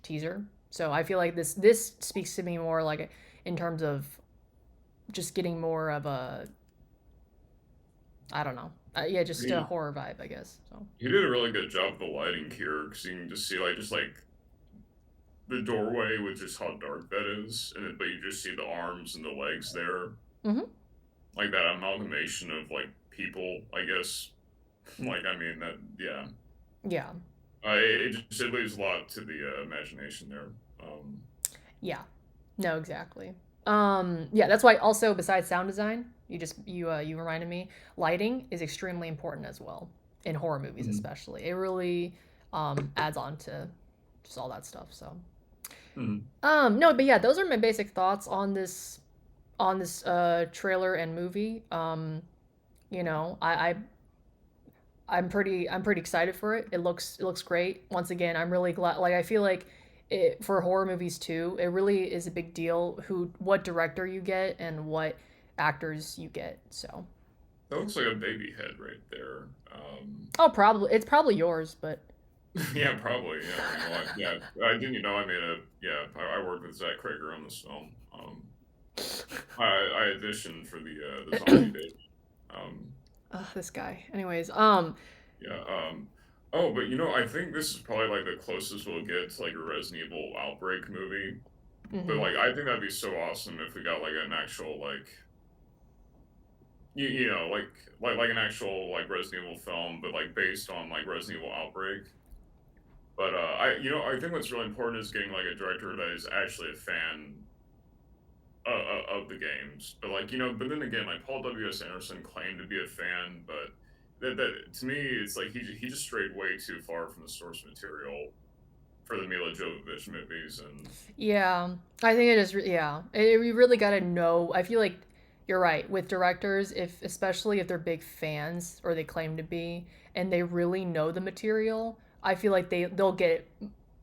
teaser. So I feel like this speaks to me more like in terms of just getting more of a I don't know. Yeah, just a He horror vibe, I guess. So. he did a really good job of the lighting here, because you can just see like the doorway with just how dark that is, but you just see the arms and the legs there, Mhm. like that amalgamation of like people, I guess. Like I mean that, yeah. Yeah. It leaves a lot to the imagination there. Yeah. No, exactly. Yeah, that's why also besides sound design, you reminded me, lighting is extremely important as well in horror movies Mhm. especially. It really adds on to just all that stuff. So Mhm. no, but yeah, those are my basic thoughts on this trailer and movie. You know, I'm pretty excited for it. It looks great. Once again, I'm really glad. Like I feel like for horror movies too, it really is a big deal what director you get and what actors you get. So That looks like a baby head right there. oh, probably it's probably yours, but Yeah, probably. Yeah, yeah. I didn't you know I made a yeah. I worked with Zach Krager on this film. I auditioned for the zombie baby. Um, this guy. Anyways, yeah. Oh, but I think this is probably like the closest we'll get to like a Resident Evil Outbreak movie. But mhm. like, I think that'd be so awesome if we got like an actual like you know like an actual like Resident Evil film, but like based on like Resident Evil Outbreak. But I think what's really important is getting like a director that is actually a fan of the games. But like but then again, like Paul W.S. Anderson claimed to be a fan, but that to me, it's like he just strayed way too far from the source material for the Mila Jovovich movies, and Yeah, I think it is. Yeah, we really got to know. I feel like you're right with directors, if especially if they're big fans or they claim to be, and they really know the material. I feel like they'll get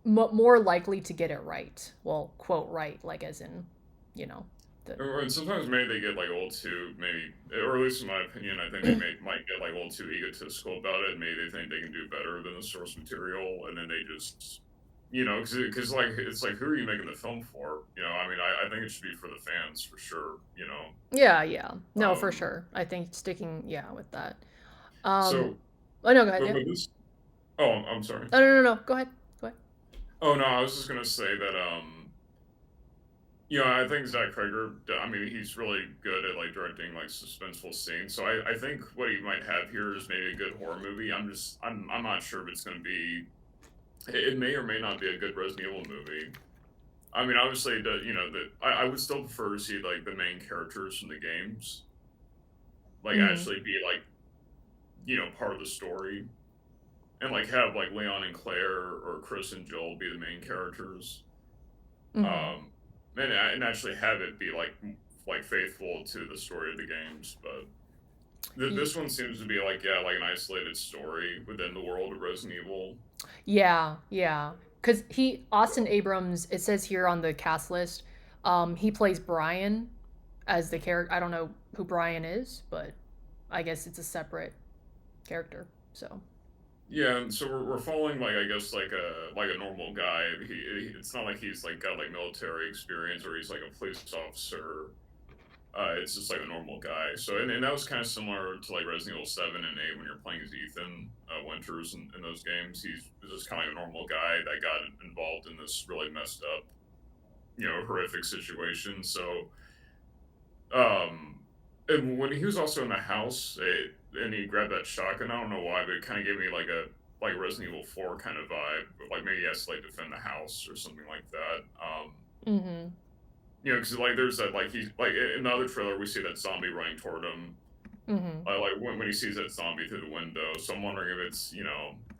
more likely to get it right. Well, quote right, like as in, you know, And sometimes maybe they get like a little too maybe, or at least in my opinion, I think they might get like a little too egotistical about it. And maybe they think they can do better than the source material, and then they just, because like it's like, who are you making the film for? I mean, I think it should be for the fans for sure. Yeah. No, for Um, sure. I think sticking, yeah, with that. so, Oh no, go ahead. but Yeah. with this, oh, I'm sorry. Oh no. Go ahead. Go ahead. Oh no, I was just gonna say that I think Zach Cregger, I mean, he's really good at like directing like suspenseful scenes. So I think what he might have here is maybe a good horror movie. I'm not sure if it's gonna be. It may or may not be a good Resident Evil movie. I mean, obviously, that I would still prefer to see like the main characters from the games, like actually be like part of the story, and like have like Leon and Claire or Chris and Joel be the main characters. Um, and actually have it be like faithful to the story of the games, but this one seems to be like like an isolated story within the world of Resident Evil. Yeah. Because Austin Abrams, it says here on the cast list, he plays Brian as the character. I don't know who Brian is, but I guess it's a separate character. So. Yeah, and so we're following like I guess like a normal guy. It's not like he's like got like military experience or he's like a police officer. It's just like a normal guy. So and that was kind of similar to like Resident Evil 7 and 8 when you're playing as Ethan Winters in those games. He's just kind of like a normal guy that got involved in this really messed up, horrific situation. So, and when he was also in the house, and he grabbed that shotgun, I don't know why, but it kind of gave me like a Resident Evil 4 kind of vibe. Like maybe he has to like defend the house or something like that. Because like there's that like he's like in the other trailer we see that zombie running toward him. Like when he sees that zombie through the window. So I'm wondering if it's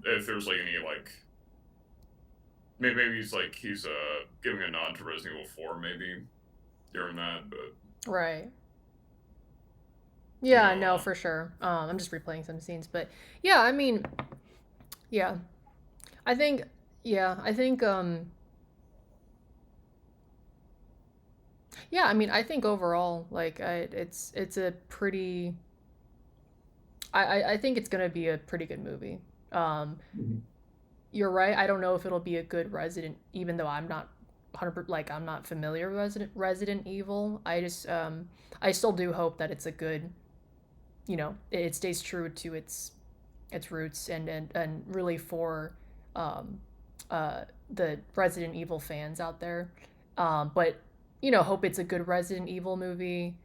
if there's like any like maybe he's giving a nod to Resident Evil 4 maybe during that, but Right. Yeah, no, for sure. I'm just replaying some scenes, but yeah, I mean, yeah, I think, I think, yeah, I mean, I think overall, like, it's a pretty, I think it's gonna be a pretty good movie. You're right. I don't know if it'll be a good Resident, even though I'm not 100%, like, I'm not familiar with Resident Evil. I still do hope that it's a good, it stays true to its roots and really for the Resident Evil fans out there. But hope it's a good Resident Evil movie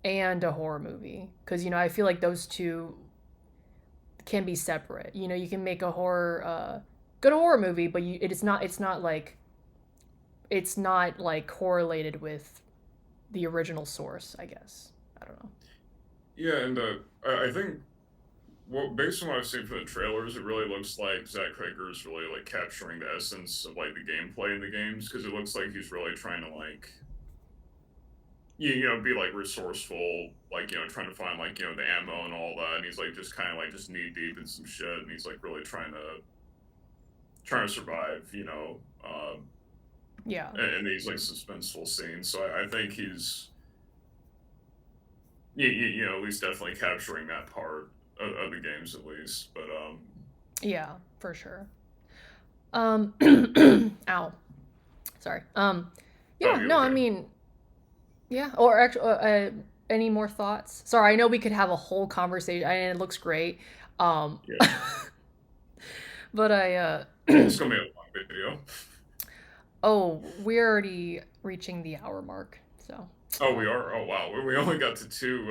and a horror movie, because I feel like those two can be separate. You can make a good horror movie, but it's not like correlated with the original source, I guess. I don't know. Yeah, and I think, well, based on what I've seen from the trailers, it really looks like Zach Cregger is really like capturing the essence of like the gameplay in the games, because it looks like he's really trying to like, be like resourceful, like trying to find like the ammo and all that, and he's like just kind of like just knee deep in some shit, and he's like really trying to survive, Yeah. And these like suspenseful scenes. So I think he's, at least definitely capturing that part of the games at least. But Yeah, for sure. Ow. Sorry. Yeah. No, I okay. mean, yeah. Or actually, any more thoughts? Sorry, I know we could have a whole conversation, and it looks great. Yeah. But I. It's gonna be a long video. Oh, we're already reaching the hour mark, so. Oh, we are. Oh, wow. We only got to two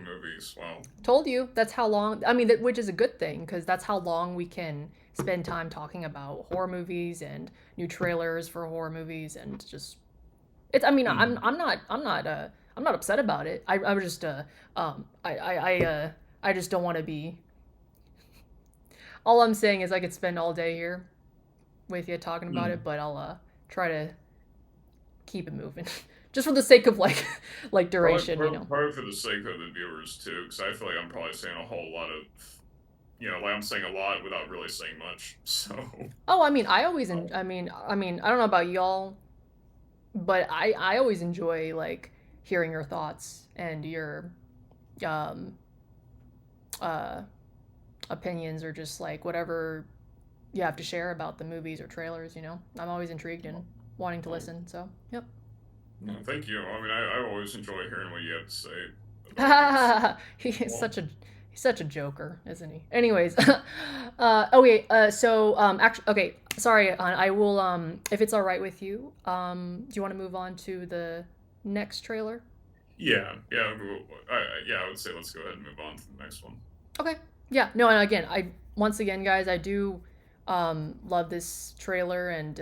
movies. Wow. Told you that's how long. I mean, which is a good thing, because that's how long we can spend time talking about horror movies and new trailers for horror movies, and just it's. I mean, I'm not upset about it. I'm just I just don't want to be. All I'm saying is I could spend all day here with you talking about it, but I'll try to keep it moving. Just for the sake of like duration, Probably for the sake of the viewers too, because I feel like I'm probably saying a whole lot of, like I'm saying a lot without really saying much. So. Oh, I mean, I don't know about y'all, but I always enjoy like hearing your thoughts and your um, opinions, or just like whatever you have to share about the movies or trailers. I'm always intrigued and wanting to listen. So, yep. No, thank you. I mean, I always enjoy hearing what you have to say about things. He's such a joker, isn't he? Anyways, okay. Actually, okay. Sorry, I will. If it's all right with you, do you want to move on to the next trailer? Yeah, I would say let's go ahead and move on to the next one. Okay. Yeah. No. And again, once again, guys, I do love this trailer, and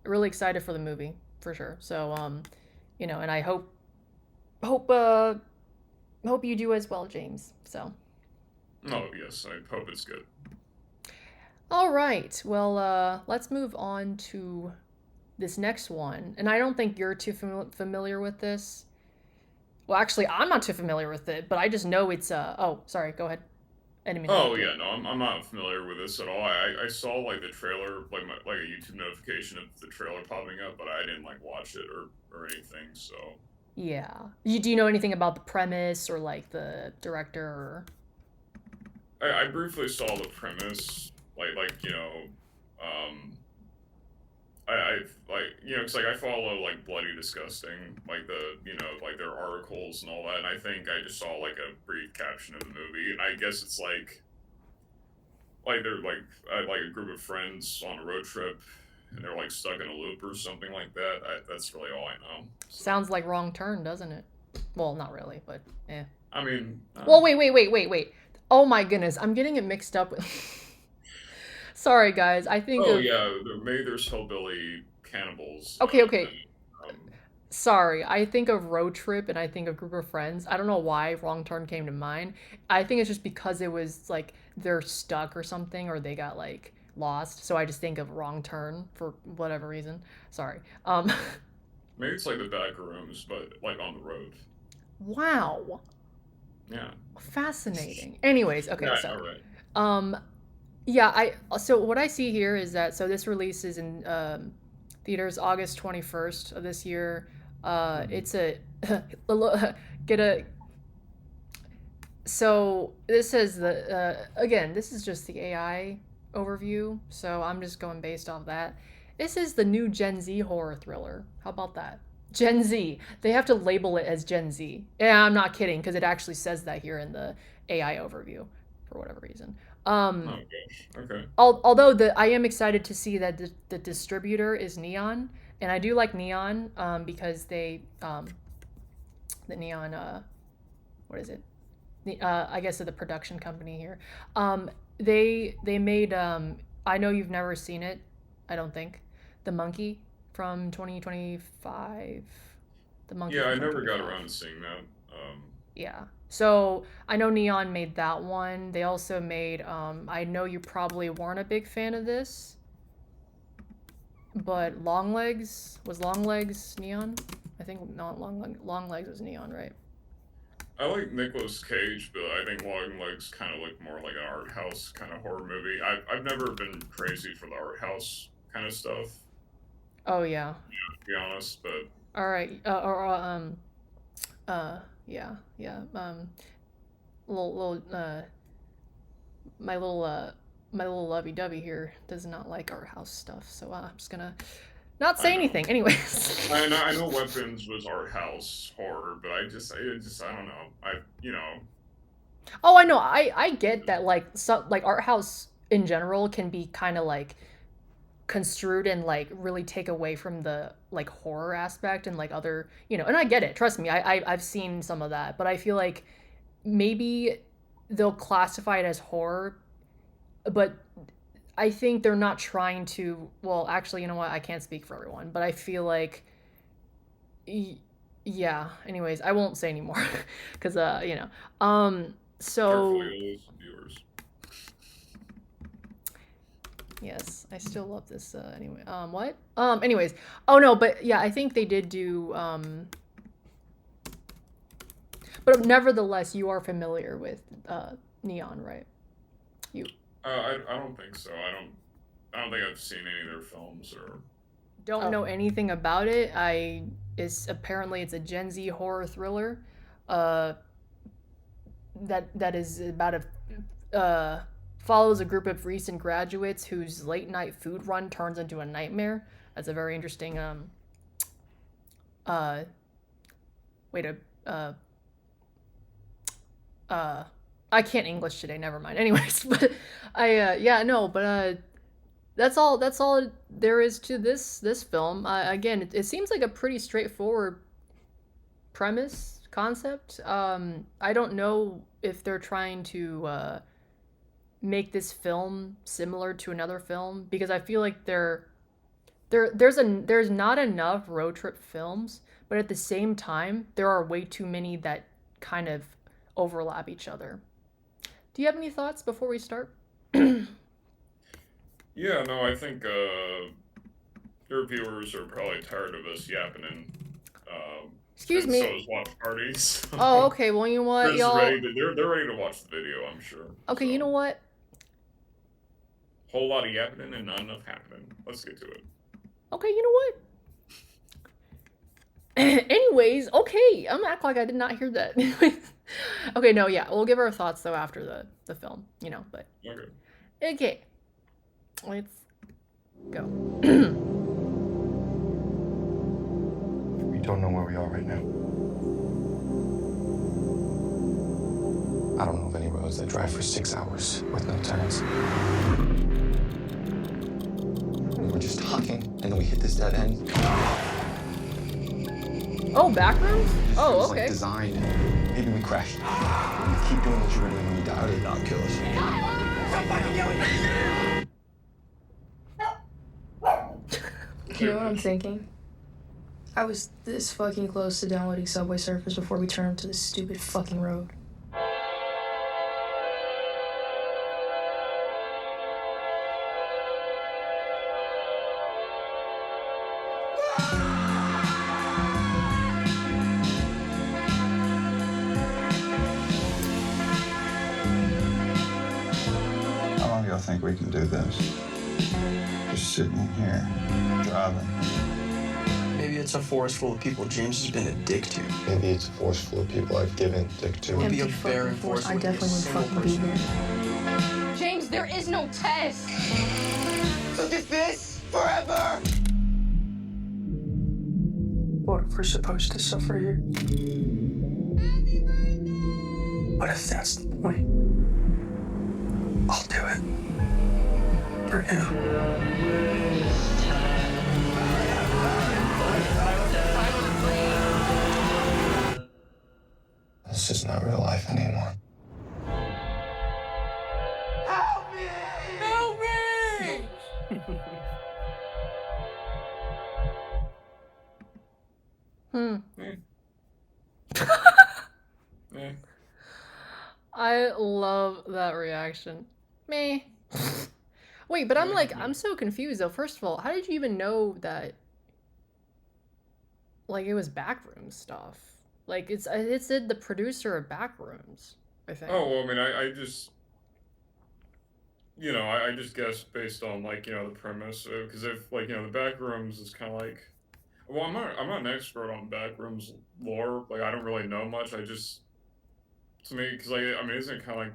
really excited for the movie for sure. So and I hope you do as well, James. So. Oh yes, I hope it's good. All right. Well, let's move on to this next one, and I don't think you're too familiar with this. Well, actually, I'm not too familiar with it, but I just know it's. Oh, sorry. Go ahead. Oh yeah, no, I'm not familiar with this at all. I saw like the trailer, like a YouTube notification of the trailer popping up, but I didn't like watch it or anything. So. Yeah. Do you know anything about the premise or like the director? Or... I briefly saw the premise, because I follow like Bloody Disgusting, like their articles and all that, and I think I just saw like a brief caption of the movie, and I guess it's like they're like a group of friends on a road trip, and they're like stuck in a loop or something like that. That's really all I know. So. Sounds like Wrong Turn, doesn't it? Well, not really, but yeah. I mean. Well, wait. Oh my goodness, I'm getting it mixed up with. Sorry, guys. I think. Oh yeah, maybe there's hillbilly cannibals. Okay. Sorry, I think of Road Trip and I think of Group of Friends. I don't know why Wrong Turn came to mind. I think it's just because it was like they're stuck or something, or they got like lost. So I just think of Wrong Turn for whatever reason. Sorry. Maybe it's like the back rooms, but like on the road. Wow. Yeah. Fascinating. Anyways, okay. Yeah, So, all right. Yeah. So what I see here is that this releases in theaters August 21st of this year. It's a So this says again, this is just the AI overview, so I'm just going based off that. This is the new Gen Z horror thriller. How about that? Gen Z. They have to label it as Gen Z. Yeah, I'm not kidding, because it actually says that here in the AI overview for whatever reason. Oh gosh. Okay. Although I am excited to see that the distributor is Neon, and I do like Neon because they the Neon what is it? I guess the production company here. They made I know you've never seen it, I don't think. The Monkey from 2025. The Monkey. Yeah, I never got around to seeing that. Yeah. So I know Neon made that one. They also made I know you probably weren't a big fan of this, but Longlegs Neon? I think not Longlegs was Neon, right? I like Nicolas Cage, but I think Longlegs kind of look more like an art house kind of horror movie. I've never been crazy for the art house kind of stuff. Oh yeah. Yeah, to be honest, but. All right. Yeah. My little lovey-dovey here does not like art house stuff, so I'm just gonna not say anything. Anyways. I know Weapons was art house horror, but I don't know. Oh, I know. I get that. Like art house in general can be kind of like construed and like really take away from the like horror aspect and like other, and I get it. Trust me, I've seen some of that, but I feel like maybe they'll classify it as horror, but I think they're not trying to. Well, actually, you know what? I can't speak for everyone, but I feel like, yeah. Anyways, I won't say anymore because So. Yes, I still love this anyway. What? Anyways. Oh no, but yeah, I think they did do but nevertheless, you are familiar with Neon, right? You I don't think so. I don't think I've seen any of their films or don't know anything about it. apparently it's a Gen Z horror thriller. Uh, that is about follows a group of recent graduates whose late night food run turns into a nightmare. That's a very interesting uh way to I can't English today, never mind. Anyways, but that's all there is to this film. Again, it seems like a pretty straightforward premise concept. I don't know if they're trying to make this film similar to another film, because I feel like there's not enough road trip films, but at the same time there are way too many that kind of overlap each other. Do you have any thoughts before we start? Yeah, no, I think your viewers are probably tired of us yapping and Excuse me. So is watch parties. Oh, okay. Well, you know what, y'all? They're ready to watch the video, I'm sure. Okay, so. You know what? Whole lot of yapping and not enough happening. Let's get to it. Okay, you know what? Anyways, okay. I'm gonna act like I did not hear that. Okay, no, yeah. We'll give our thoughts, though, after the film, but... Okay. Okay. Let's go. We don't know where we are right now. I don't know of any roads that drive for 6 hours with no turns. We were just talking, and then we hit this dead end. Oh, back rooms? Oh, It was okay. like designed. Maybe we crashed. You keep doing what you were doing when you died, it'll not kill us. You know what I'm thinking? I was this fucking close to downloading Subway Surfers before we turned to this stupid fucking road. How long do y'all think we can do this? Just sitting here, driving. Maybe it's a forest full of people James has been a dick to. Maybe it's a force full of people I've given dick to. It would be a Empty fucking barren forest. I with a definitely would single fucking be person. there. James, there is no test. Look at this forever. What if we're supposed to suffer here? What if that's the point? I'll do it. For him. This is not real life anymore. Help me! Help me! I love that reaction. Me. Wait, but I'm so confused though. First of all, how did you even know that it was backroom stuff? It said the producer of Backrooms, I think. Oh, well, I mean, I just, I just guessed based on, the premise, because if, the Backrooms is kind of well, I'm not an expert on Backrooms lore, I don't really know much, to me, because, isn't it kind of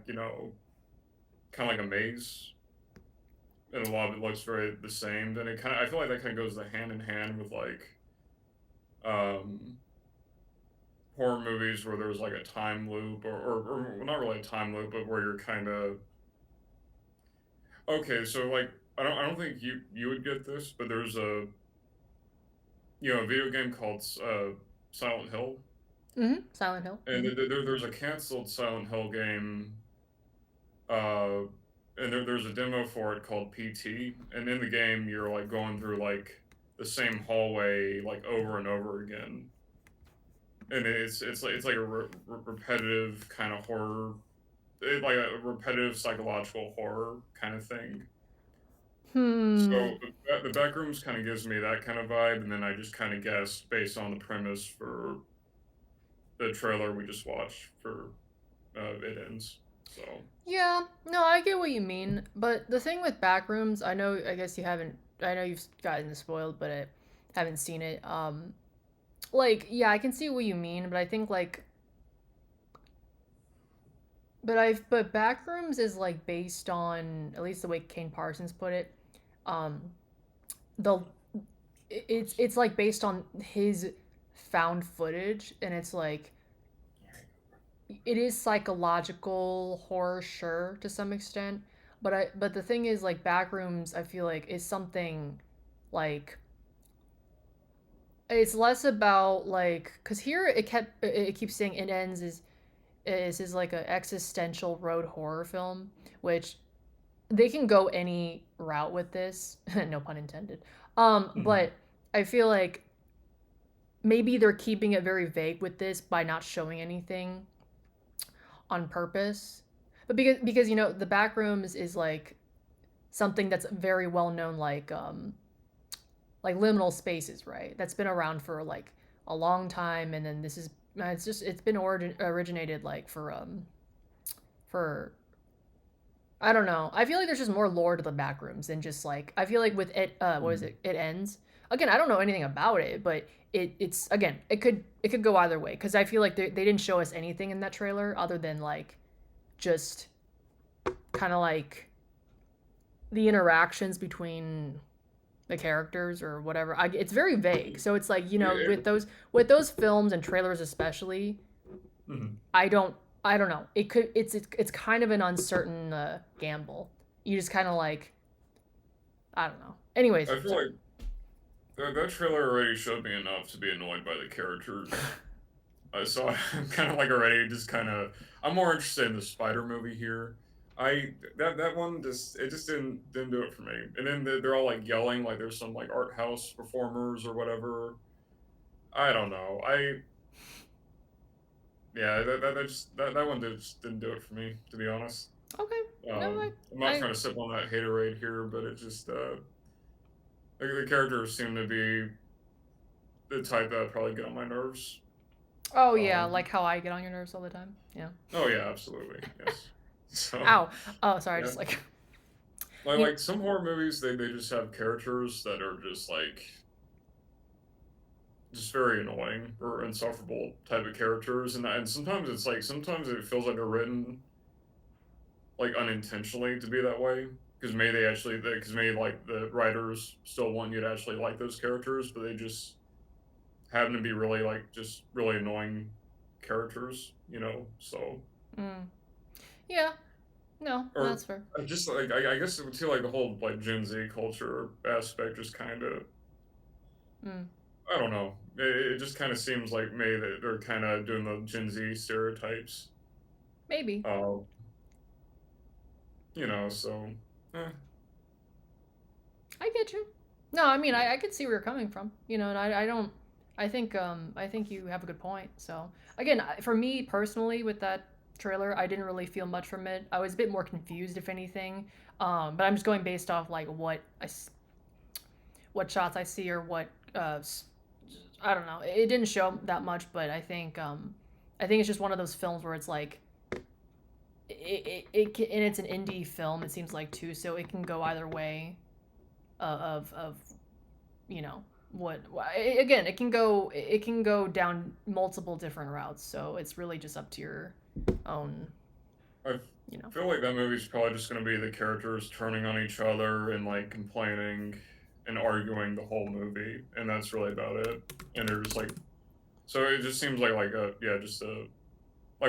like a maze, and a lot of it looks very the same, then I feel like that kind of goes hand in hand with, horror movies where there's a time loop, or not really a time loop, but where you're kind of okay. So I don't think you would get this, but there's a video game called Silent Hill. Silent Hill. And there's a canceled Silent Hill game, and there's a demo for it called PT, and in the game you're going through the same hallway over and over again. And it's like a repetitive kind of horror, like a repetitive psychological horror kind of thing. So the Backrooms kind of gives me that kind of vibe, and then I just kind of guessed based on the premise for the trailer we just watched for It Ends. So Yeah, no, I get what you mean, but the thing with Backrooms, I guess you haven't. I know you've gotten spoiled, but I haven't seen it. like, yeah, I can see what you mean, but I think like, but Backrooms is like based on, at least the way Kane Parsons put it, um, the it's like based on his found footage, and it's like it is psychological horror, sure, to some extent, but the thing is, like, Backrooms, I feel like is something like it's less about like, because here it keeps saying it ends is like a existential road horror film, which they can go any route with this, no pun intended. But I feel like maybe they're keeping it very vague with this by not showing anything on purpose. But because you know, the Backrooms is like something that's very well known, like liminal spaces, right? That's been around for like a long time, and then this is it's been originated like for I don't know. I feel like there's just more lore to the Backrooms than just like, I feel like with it what is it? It ends. Again, I don't know anything about it, but it's again, it could go either way, because I feel like they didn't show us anything in that trailer other than like just kind of like the interactions between the characters or whatever. It's very vague. So it's like, you know, with those films and trailers especially, I don't know. It's kind of an uncertain gamble. You just kind of like, I don't know. Anyways, I feel like that trailer already showed me enough to be annoyed by the characters. So I'm kind of like already just kind of, I'm more interested in the Spider movie here. That one just, it just didn't do it for me. And then they're all like yelling like there's some like art house performers or whatever. I don't know. Yeah, that one just didn't do it for me, to be honest. Okay. I'm not trying to sip on that haterade here, but it just the characters seem to be the type that would probably get on my nerves. Oh yeah, like how I get on your nerves all the time. Yeah. Oh yeah, absolutely. Yes. So. Ow. Oh, sorry. Yeah. Just like. Like some horror movies, they just have characters that are just like, just very annoying or insufferable type of characters, and sometimes it's like, sometimes it feels like they're written like unintentionally to be that way, because maybe like the writers still want you to actually like those characters, but they just happen to be really like just really annoying characters, you know. So. Yeah. No, or that's fair. Just like I guess too, like the whole like Gen Z culture aspect just kind of. I don't know. It just kind of seems like maybe that they're kind of doing the Gen Z stereotypes. Maybe. You know, so. I get you. No, I mean, I could see where you're coming from. You know, and I don't. I think you have a good point. So again, for me personally, with that trailer, I didn't really feel much from it. I was a bit more confused, if anything. But I'm just going based off like what shots I see, or what I don't know. It didn't show that much, but I think it's just one of those films where it's like and it's an indie film, it seems like, too, so it can go either way of you know, again, it can go down multiple different routes, so it's really just up to your own. I feel like that movie's probably just going to be the characters turning on each other and like complaining and arguing the whole movie, and that's really about it. And they're just like, so it just seems like like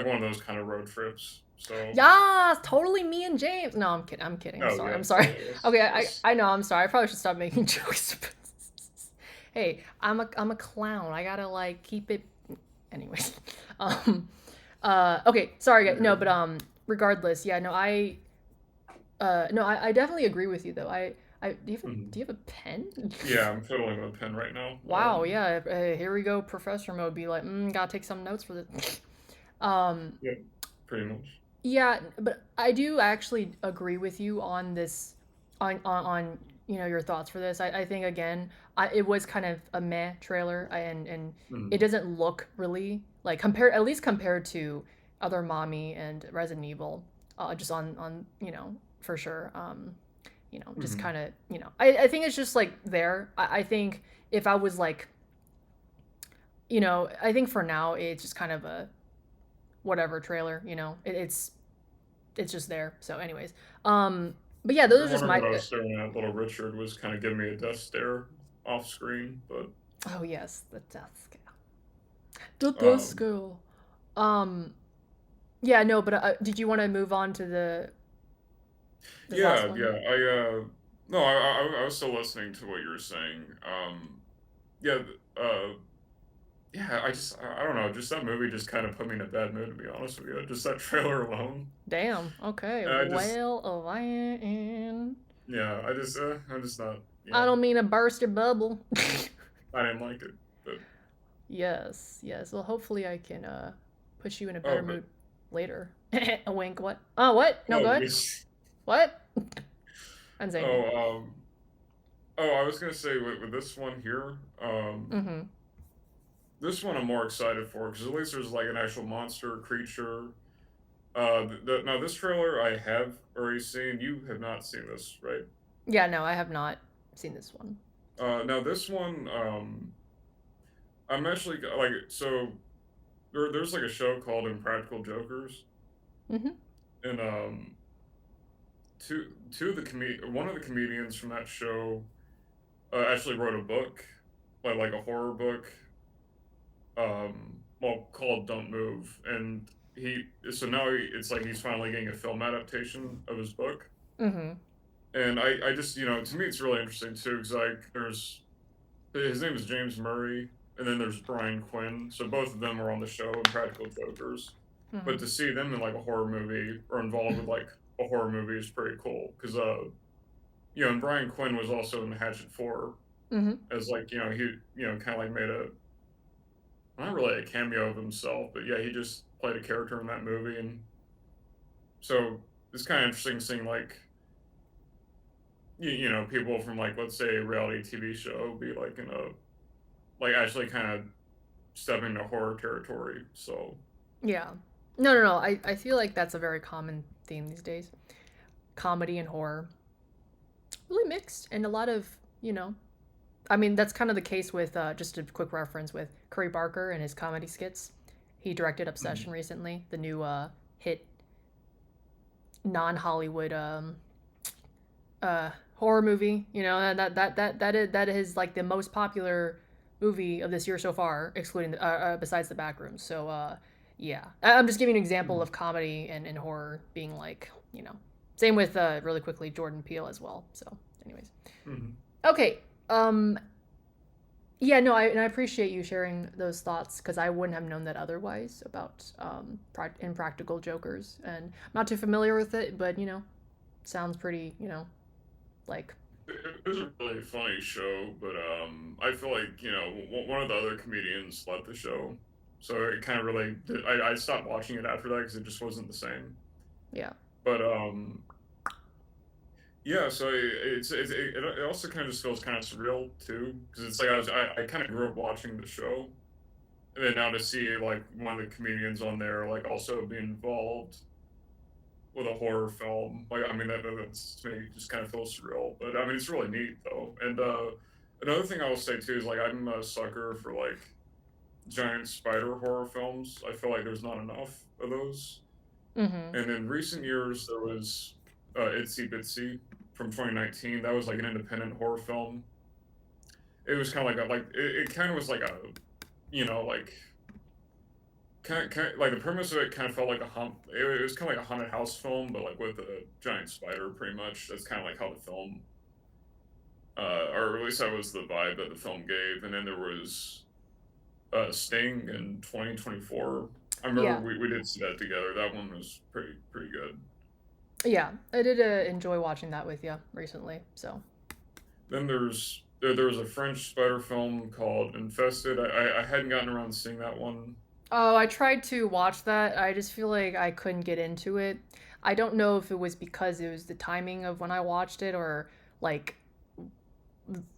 one of those kind of road trips. So yeah, totally me and James. No, I'm kidding. Oh, sorry. yeah. I'm sorry. Yes. Okay, I know. I'm sorry. I probably should stop making jokes. Hey, I'm a clown. I gotta like keep it. Anyways, okay. Sorry, guys. No, but regardless, yeah. No, I definitely agree with you though. Do you have a pen? Yeah, I'm fiddling with a pen right now. Wow. Yeah. Here we go. Professor mode. Be like, gotta take some notes for this. Yeah, pretty much. Yeah, but I do actually agree with you on this, on you know, your thoughts for this. I think again, it was kind of a meh trailer, and it doesn't look really like compared to other Mommy and Resident Evil, just on you know, for sure. You know, just kind of, you know, I think it's just like there. I think if I was like, you know, I think for now it's just kind of a whatever trailer. You know, it's just there. So, anyways, but yeah, If those you're are just wondering my. what I was staring at, little Richard was kind of giving me a death stare off screen, but Oh yes, the death scale. The death um, scale. Um, yeah, no, but did you want to move on to this last yeah, one? yeah. No, I was still listening to what you were saying. Yeah, yeah. I don't know. Just that movie just kind of put me in a bad mood, to be honest with you. Just that trailer alone. Damn. Okay. I just, Well, Orion. yeah, I'm just not, I don't mean to burst your bubble. I didn't like it, but Yes, yes. Well, hopefully I can put you in a oh, better but mood later. A wink. What? Oh, what? No oh, good. yes. What? I'm saying. Oh, I was gonna say with this one here, Mm-hmm. this one I'm more excited for because at least there's like an actual monster creature. Now this trailer I have already seen. You have not seen this, right? Yeah. No, I have not seen this one. Now this one, I'm actually like so. There's like a show called Impractical Jokers, Mm-hmm. and two of the one of the comedians from that show actually wrote a book, like a horror book, well called Don't Move, and so now it's like he's finally getting a film adaptation of his book, Mm-hmm. and I just to me it's really interesting too because like there's his name is James Murray, and then there's Brian Quinn, so both of them are on the show Impractical Jokers, Mm-hmm. but to see them in like a horror movie or involved with like a horror movie is pretty cool because and Brian Quinn was also in Hatchet 4 Mm-hmm. as like he kind of like made a not really a cameo of himself, but yeah, he just played a character in that movie, and so it's kind of interesting seeing like people from like let's say a reality TV show be like in a like actually kind of stepping into horror territory. So Yeah. No, no, no. I feel like that's a very common theme these days. Comedy and horror. Really mixed, and a lot of, I mean, that's kind of the case with, just a quick reference with Curry Barker and his comedy skits. He directed Obsession recently, the new hit non-Hollywood horror movie. That is like the most popular movie of this year so far, excluding besides The Backrooms. So yeah, I'm just giving an example of comedy and horror being like, same with really quickly Jordan Peele as well. So anyways, okay. Yeah, no, I appreciate you sharing those thoughts because I wouldn't have known that otherwise about Impractical Jokers, and I'm not too familiar with it, but sounds pretty, like. it was a really funny show, but I feel like one of the other comedians left the show, so it kind of really I stopped watching it after that because it just wasn't the same. Yeah. But yeah, so it also kind of just feels kind of surreal too, because it's like I kind of grew up watching the show, and then now to see like one of the comedians on there like also be involved with a horror film, like I mean that's to me just kind of feels surreal. But I mean it's really neat though. And another thing I will say too is like I'm a sucker for like giant spider horror films. I feel like there's not enough of those. Mm-hmm. And in recent years there was Itsy Bitsy from 2019. That was like an independent horror film. It was kind of like it kind of was like a like kind of like the premise of it kind of felt like it was kind of like a haunted house film, but like with a giant spider. Pretty much that's kind of like how the film or at least that was the vibe that the film gave. And then there was Sting in 2024. I remember we did see that together. That one was pretty good. Yeah, I did enjoy watching that with you recently. So then there was a French spider film called Infested. I hadn't gotten around to seeing that one. Oh, I tried to watch that. I just feel like I couldn't get into it. I don't know if it was because it was the timing of when I watched it or like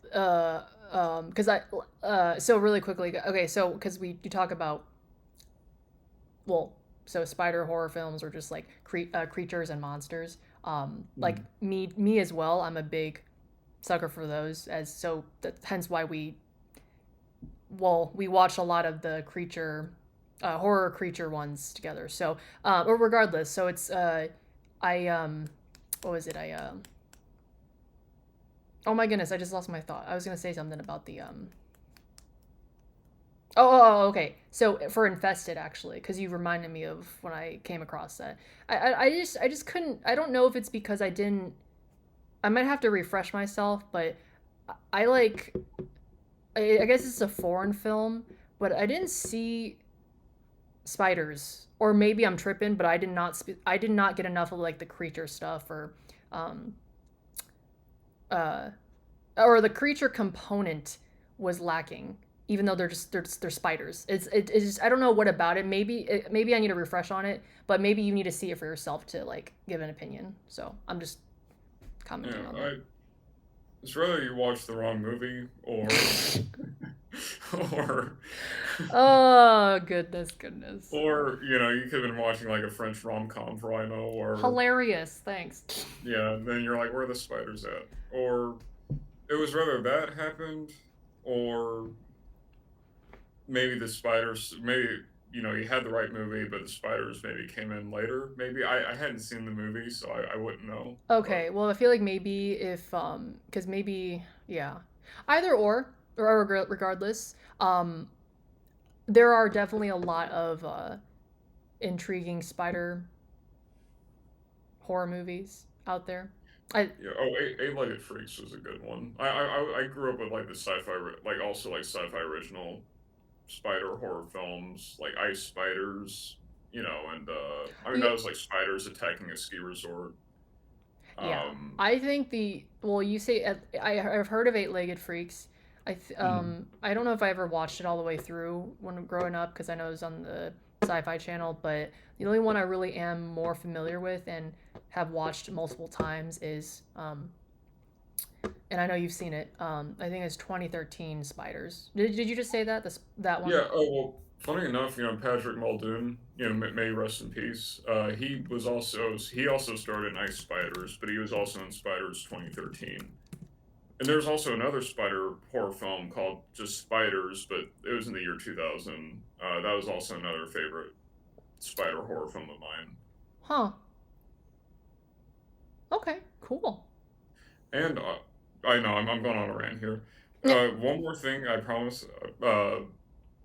because so really quickly, okay, so because you talk about, well, so spider horror films or just like creatures and monsters, like me as well, I'm a big sucker for those, as so hence why we well, we watched a lot of the creature, horror creature ones together. So, or regardless, so it's what was it? Oh my goodness, I just lost my thought. I was gonna say something about the okay. So for Infested, actually, because you reminded me of when I came across that. I just couldn't. I don't know if it's because I didn't. I might have to refresh myself, but I like. I guess it's a foreign film, but I didn't see spiders, or maybe I'm tripping, but I did not. I did not get enough of like the creature stuff um, uh, or the creature component was lacking. Even though they're spiders, it's just I don't know what about it. Maybe I need to refresh on it, but maybe you need to see it for yourself to like give an opinion. So I'm just commenting on that. It's rather you watch the wrong movie or or oh goodness. Or you could have been watching like a French rom-com for all I know, or hilarious. Thanks. Yeah, then you're like, where are the spiders at? Or it was rather that happened, or maybe the spiders, maybe, you had the right movie, but the spiders maybe came in later. Maybe I hadn't seen the movie, so I wouldn't know. Okay, well, I feel like maybe if, because maybe, yeah. Either or regardless, there are definitely a lot of intriguing spider horror movies out there. Eight-Legged Freaks was a good one. I grew up with like the sci-fi, like also like sci-fi original spider horror films, like Ice Spiders, and I mean that was like spiders attacking a ski resort. Yeah, I think you say I've heard of Eight-Legged Freaks. I don't know if I ever watched it all the way through when growing up because I know it was on the Sci-Fi Channel, but the only one I really am more familiar with and have watched multiple times is and I know you've seen it. I think it's 2013 Spiders. Did you just say that one? Yeah. Oh well. Funny enough, Patrick Muldoon, may rest in peace. He also starred in Ice Spiders, but he was also in Spiders 2013. And there's also another spider horror film called just Spiders, but it was in the year 2000. That was also another favorite spider horror film of mine. Huh. Okay. Cool. And I know I'm going on a rant here. One more thing, I promise.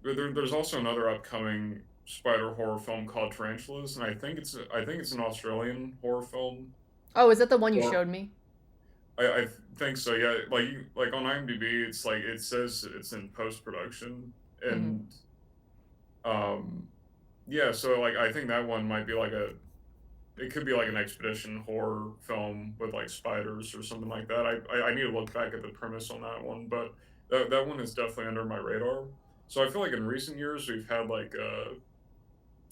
There's also another upcoming spider horror film called Tarantulas, and I think it's an Australian horror film. Oh, is that the one you showed me? I think so. Yeah, like on IMDb, it's like it says it's in post production, and yeah. So like I think that one might be like it could be like an expedition horror film with like spiders or something like that. I need to look back at the premise on that one, but that one is definitely under my radar. So I feel like in recent years we've had like a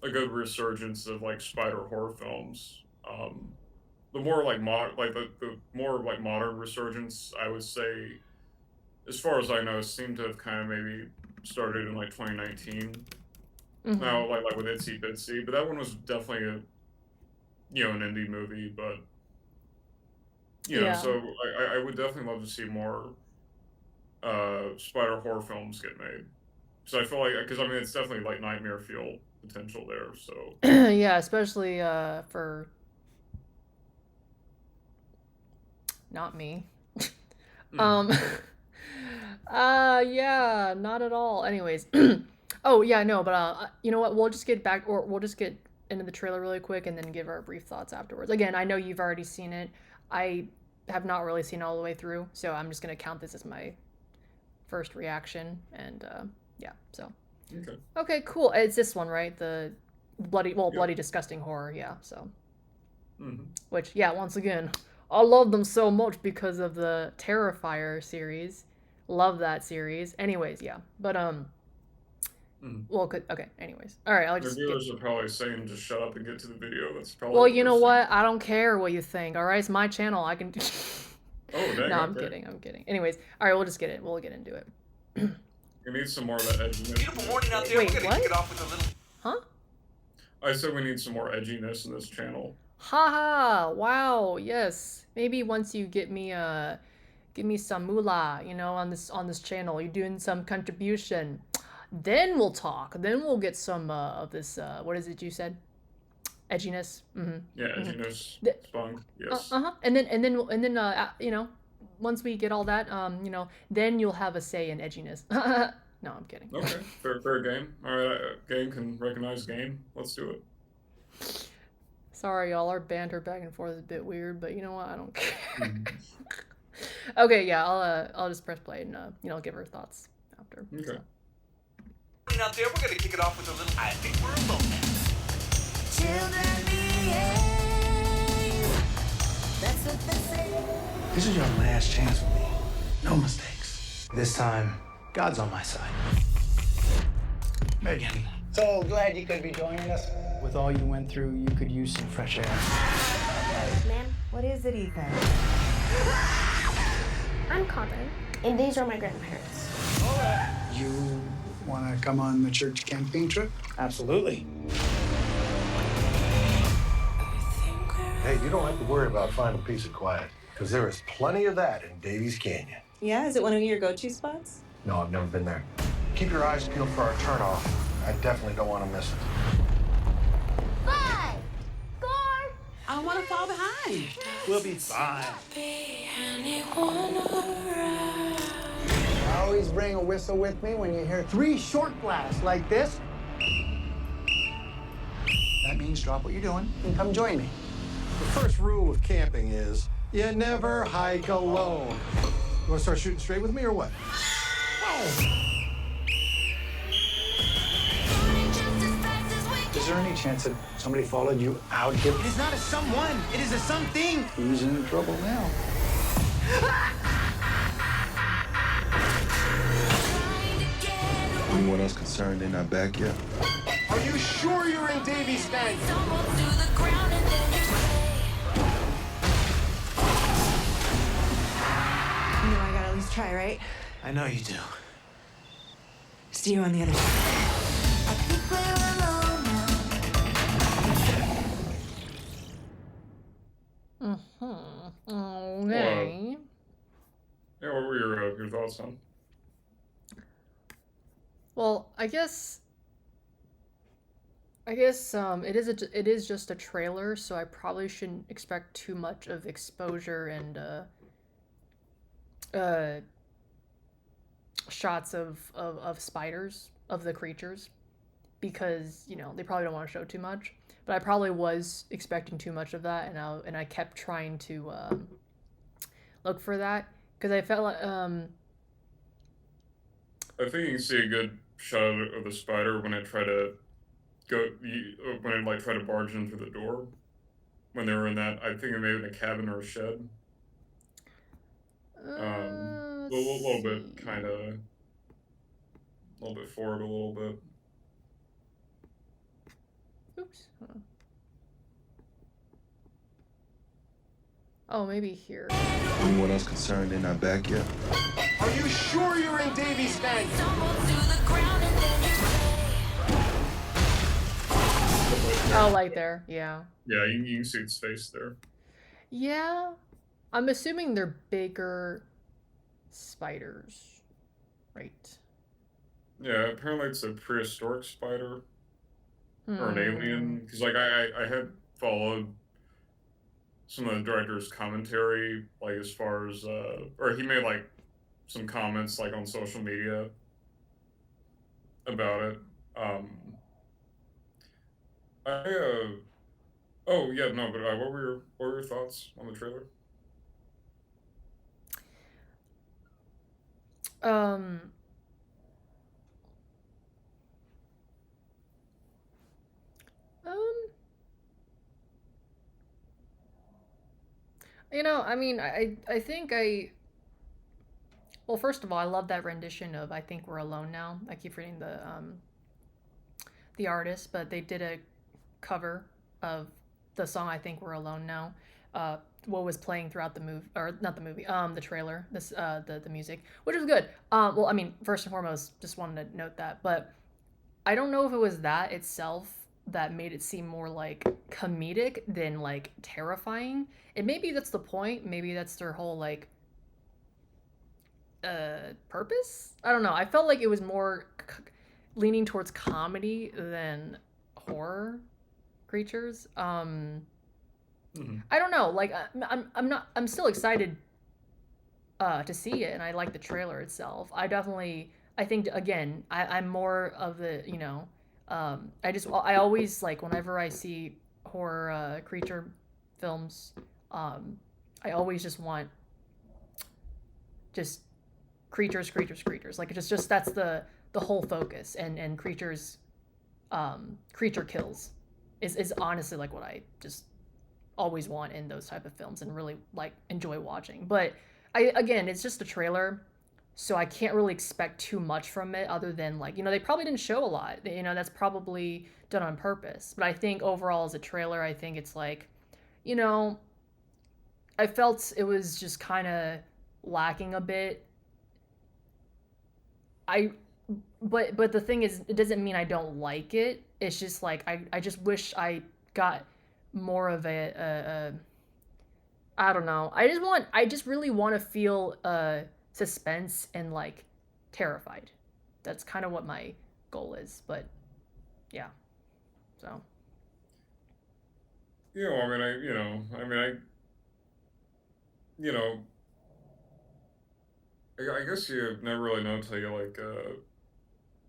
good resurgence of like spider horror films. The more like the more like modern resurgence, I would say, as far as I know, seemed to have kind of maybe started in like 2019. Now like with Itsy Bitsy, but that one was definitely an indie movie, but so I would definitely love to see more spider horror films get made. So I feel like, because I mean it's definitely like nightmare fuel potential there. So yeah, especially for not me. Yeah, not at all. Anyways, oh yeah, no, but you know what? We'll just get into the trailer really quick and then give our brief thoughts afterwards. Again, I know you've already seen it. I have not really seen it all the way through, so I'm just gonna count this as my first reaction. And yeah, so okay, cool. It's this one, right? The bloody disgusting horror. Yeah, so which once again, I love them so much because of the Terrifier series. Love that series. Anyways, yeah, but well, okay. Anyways, all right. I'll just. The viewers are probably saying, "Just shut up and get to the video." That's probably. Well, you know what? I don't care what you think. All right, it's my channel. I can. Oh, dang. No, I'm kidding. Anyways, all right. We'll just get it. We'll get into it. We need some more of that edginess. Beautiful morning out there. Wait, We're gonna kick it off with a little. Huh? I said we need some more edginess in this channel. Haha! Wow. Yes. Maybe once you get me give me some moolah, you know, on this channel. You're doing some contribution. Then we'll talk. Then we'll get some of this. What is it you said? Edginess. Yeah, edginess. Spunk. Yes. And then you know, once we get all that, you know, then you'll have a say in edginess. No, I'm kidding. Okay, fair game. All right, game can recognize game. Let's do it. Sorry, y'all. Our banter back and forth is a bit weird, but you know what? I don't care. Okay, yeah, I'll just press play and you know, give her thoughts after. Okay. So. Out there, we're gonna kick it off with a little I think we're alone now. Children behave. That's what they say. This is your last chance with me. No mistakes. This time, God's on my side. Megan. So glad you could be joining us. With all you went through, you could use some fresh air. Ma'am, what is it, Ethan? I'm Carmen, and these are my grandparents. You want to come on the church camping trip? Absolutely. Hey, you don't have to worry about finding peace and quiet, because there is plenty of that in Davies Canyon. Yeah, is it one of your go-to spots? No, I've never been there. Keep your eyes peeled for our turnoff. I definitely don't want to miss it. 5, 4. I don't want to fall behind. We'll be fine. I always bring a whistle with me when you hear 3 short blasts like this. That means drop what you're doing and come join me. The first rule of camping is you never hike alone. You want to start shooting straight with me or what? Is there any chance that somebody followed you out here? It is not a someone. It is a something. Who's in trouble now? Anyone else concerned they're not back yet? Are you sure you're in Davies Canyon? You know I gotta at least try, right? I know you do. See you on the other side. I think we're alone now. Okay. Yeah, what were your thoughts on? Well, I guess it is just a trailer, so I probably shouldn't expect too much of exposure and shots of spiders, of the creatures, because, you know, they probably don't want to show too much. But I probably was expecting too much of that, and I kept trying to look for that, because I felt like I think you can see a good shot of the spider when it tried to try to barge in through the door. When they were in that, I think it may have been a cabin or a shed. A little bit, kind of, a little bit forward, a little bit. Oops. Oh, maybe here. Anyone else concerned they're not back yet? Are you sure you're in Davies Canyon? Oh, like there, yeah. Yeah, you can see its face there. Yeah, I'm assuming they're bigger spiders, right? Yeah, apparently it's a prehistoric spider. Or an alien. Because, like, I had followed some of the director's commentary, like, as far as, or he made, like, some comments, like, on social media about it. Oh, yeah, no, but what were your thoughts on the trailer? You know, I mean, I think well, first of all, I love that rendition of "I Think We're Alone Now." I keep reading the artist, but they did a cover of the song "I Think We're Alone Now." What was playing throughout the movie, or not the movie, the trailer, the music, which was good. Well, I mean, first and foremost, just wanted to note that, but I don't know if it was that itself that made it seem more like comedic than like terrifying. And maybe that's the point. Maybe that's their whole like purpose. I don't know. I felt like it was more leaning towards comedy than horror creatures. I don't know. Like I'm not. I'm still excited to see it, and I like the trailer itself. I think again, I'm more of the I always like whenever I see horror creature films, I always just want just creatures. Like it's just that's the whole focus, and creatures, creature kills is honestly like what I just always want in those type of films and really like enjoy watching. But again, it's just a trailer, so I can't really expect too much from it other than like, they probably didn't show a lot. That's probably done on purpose. But I think overall as a trailer, I think it's like, you know, I felt it was just kind of lacking a bit. I but the thing is, it doesn't mean I don't like it. It's just like I just wish I got more of a I don't know. I just really want to feel suspense and like terrified. That's kind of what my goal is. But yeah, so Yeah, well, I mean, you know, I guess you never really know until you like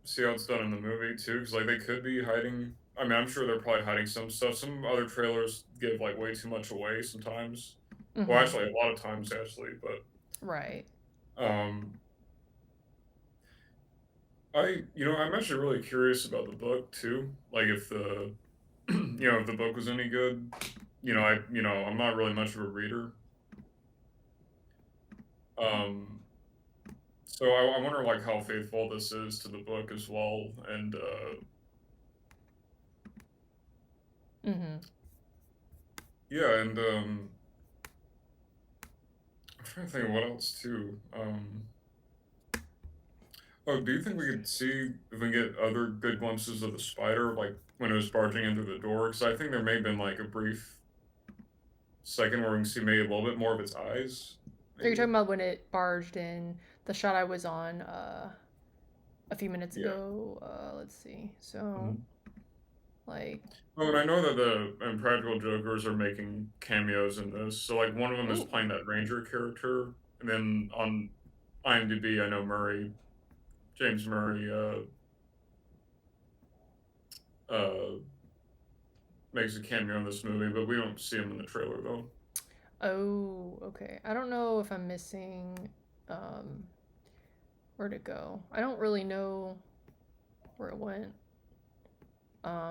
see how it's done in the movie too, because like they could be hiding. I mean, I'm sure they're probably hiding some stuff. Some other trailers give like way too much away sometimes. Well, Mhm. actually, a lot of times actually, but Right. um, I'm actually really curious about the book too. Like if the if the book was any good. I'm not really much of a reader. Um, so I wonder like how faithful this is to the book as well, and Mhm. yeah, and I'm trying to think of what else too. Oh, do you think we could see if we can get other good glimpses of the spider, like when it was barging into the door? Because I think there may have been like a brief second where we can see maybe a little bit more of its eyes. Are you Maybe. talking about when it barged in the shot I was on a few minutes Yeah. ago? Let's see. So Mhm. like Oh, and I know that the Impractical Jokers are making cameos in this. So like one of them is ooh. playing that Ranger character, and then on IMDb, I know James Murray, uh, makes a cameo in this movie, but we don't see him in the trailer though. Oh, okay. I don't know if I'm missing um where'd it go? I don't really know where it went.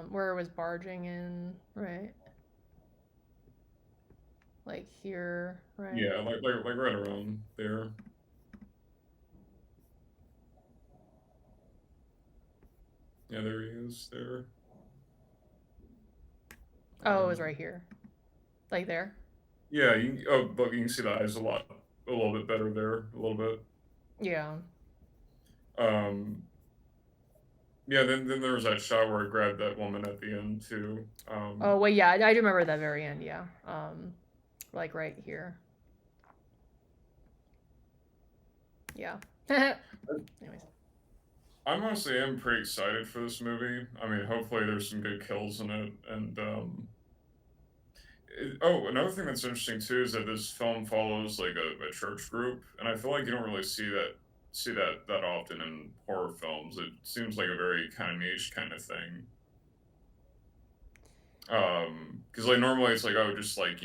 Where it was barging in, right? Like here, right? Yeah, like right around there. Yeah, there he is. There. Oh, it was right here. Like there? Yeah. But you can see the eyes a little bit better there, a little bit. Yeah. Um, yeah. Then there was that shot where I grabbed that woman at the end too. Oh, wait, yeah, I do remember that very end, yeah. Like right here. Yeah. Anyways. I'm honestly am pretty excited for this movie. I mean, hopefully there's some good kills in it, and another thing that's interesting too is that this film follows like a church group, and I feel like you don't really see that often in horror films. It seems like a very kind of niche kind of thing. Because like normally it's like just like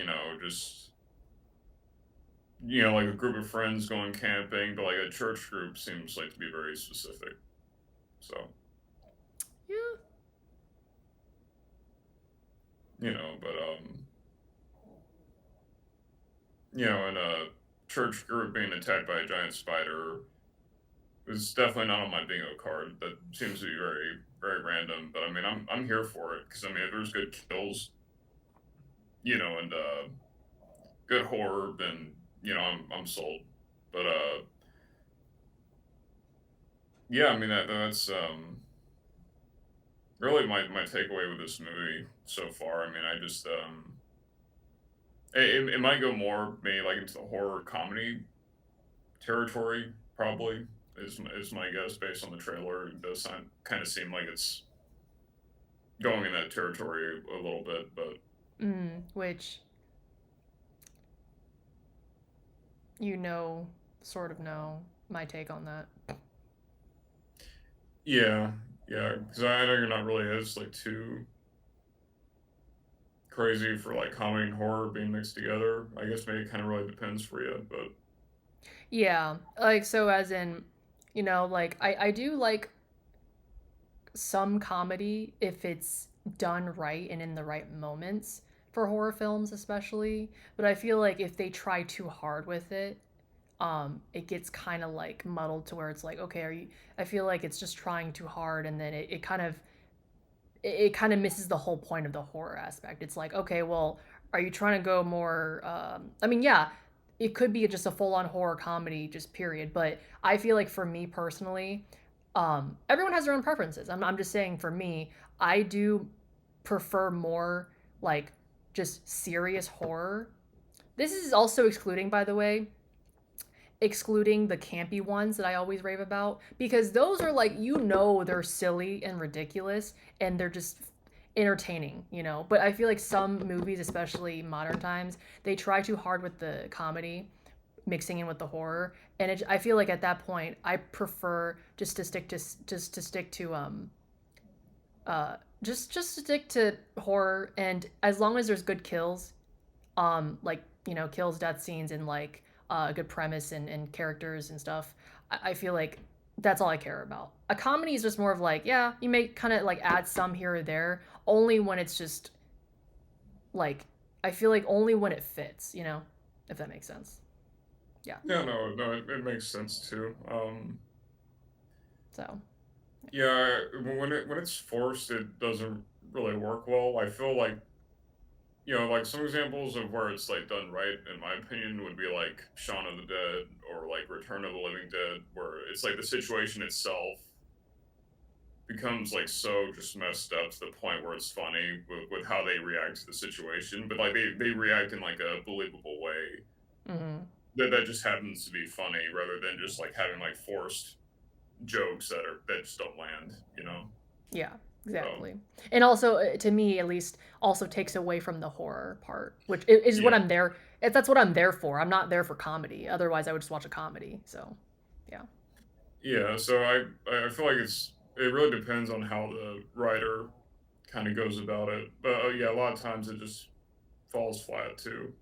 like a group of friends going camping, but like a church group seems like to be very specific. So Yeah. but and a church group being attacked by a giant spider is definitely not on my bingo card. That seems to be very, very random. But I mean, I'm here for it because I mean, if there's good kills, and good horror, then I'm sold. But yeah, I mean that's really my takeaway with this movie so far. I mean, I just it might go more maybe like into the horror comedy territory, probably, is my guess based on the trailer. It does kind of seem like it's going in that territory a little bit, but Which sort of know my take on that. yeah, yeah, because I know you're not really as like too crazy for like comedy and horror being mixed together. I guess maybe it kind of really depends for you, but Yeah, like so as in, like I do like some comedy if it's done right and in the right moments for horror films especially, but I feel like if they try too hard with it, it gets kind of like muddled to where it's like, okay, are you I feel like it's just trying too hard and then it kind of misses the whole point of the horror aspect. It's like, okay, well, are you trying to go more I mean, yeah, it could be just a full-on horror comedy just period, but I feel like for me personally, everyone has their own preferences. I'm just saying for me, I do prefer more like just serious horror. This is also excluding, by the way, excluding the campy ones that I always rave about because those are like, they're silly and ridiculous and they're just entertaining. But I feel like some movies, especially modern times, they try too hard with the comedy mixing in with the horror, and I feel like at that point I prefer just to stick to just to stick to horror, and as long as there's good kills, like kills, death scenes, and like a good premise and characters and stuff, I feel like that's all I care about. A comedy is just more of like, yeah, you may kind of like add some here or there, only when it's just like, I feel like only when it fits, if that makes sense. Yeah. yeah, no, it makes sense too. So. Yeah, when it's forced, it doesn't really work well. I feel like like some examples of where it's like done right, in my opinion, would be like Shaun of the Dead or like Return of the Living Dead, where it's like the situation itself becomes like so just messed up to the point where it's funny with how they react to the situation, but like they react in like a believable way that just happens to be funny rather than just like having like forced jokes that just don't land. Yeah, exactly. So. And also, to me at least, also takes away from the horror part, which is what I'm there. That's what I'm there for. I'm not there for comedy. Otherwise, I would just watch a comedy. So, yeah. Yeah. So I feel like it really depends on how the writer kind of goes about it. But yeah, a lot of times it just falls flat too.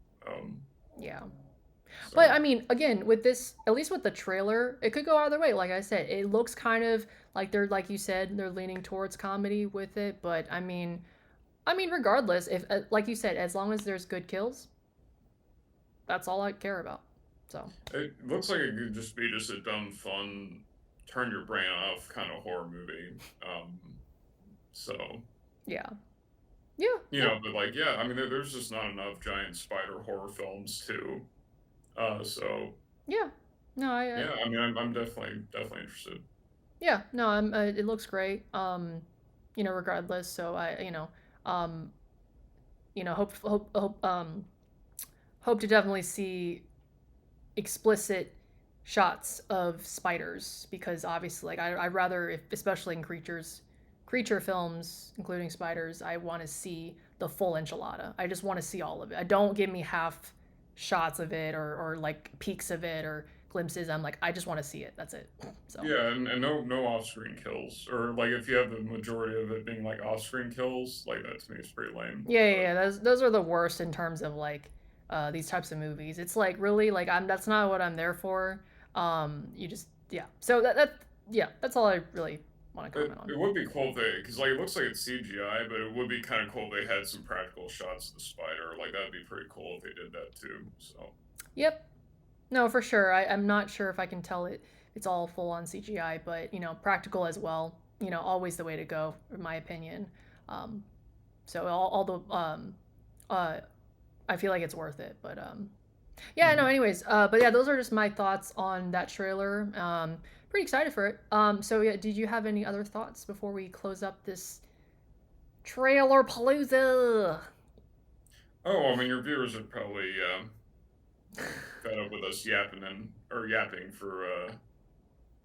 Yeah. So. But I mean, again, with this, at least with the trailer, it could go either way. Like I said, it looks kind of like they're, like you said, they're leaning towards comedy with it. But I mean, regardless, if like you said, as long as there's good kills, that's all I care about. So it looks like it could just be just a dumb, fun, turn your brain off kind of horror movie. So yeah. But like, yeah, I mean, there's just not enough giant spider horror films too. So yeah, no, yeah, I mean, I'm definitely interested. Yeah, no, it looks great. Regardless, so hope to definitely see explicit shots of spiders, because obviously, like, I'd rather, especially in creature films, including spiders, I want to see the full enchilada. I just want to see all of it. Don't give me half shots of it or like peeks of it or glimpses. I'm like, I just want to see it. That's it. So yeah, and no off-screen kills, or like if you have the majority of it being like off-screen kills, like that to me is pretty lame. Yeah. Those are the worst in terms of like these types of movies. It's like, really, like, that's not what I'm there for. You just So that's all I really want to comment on. It would be cool if because like it looks like it's CGI, but it would be kind of cool if they had some practical shots of the spider. Like that'd be pretty cool if they did that too. So. Yep. No, for sure. I'm not sure if I can tell it's all full on CGI, but practical as well. Always the way to go, in my opinion. So all the I feel like it's worth it, but yeah. No. Anyways, but yeah, those are just my thoughts on that trailer. Pretty excited for it. So yeah, did you have any other thoughts before we close up this trailer palooza? Oh, I mean, your viewers would probably fed up with us yapping for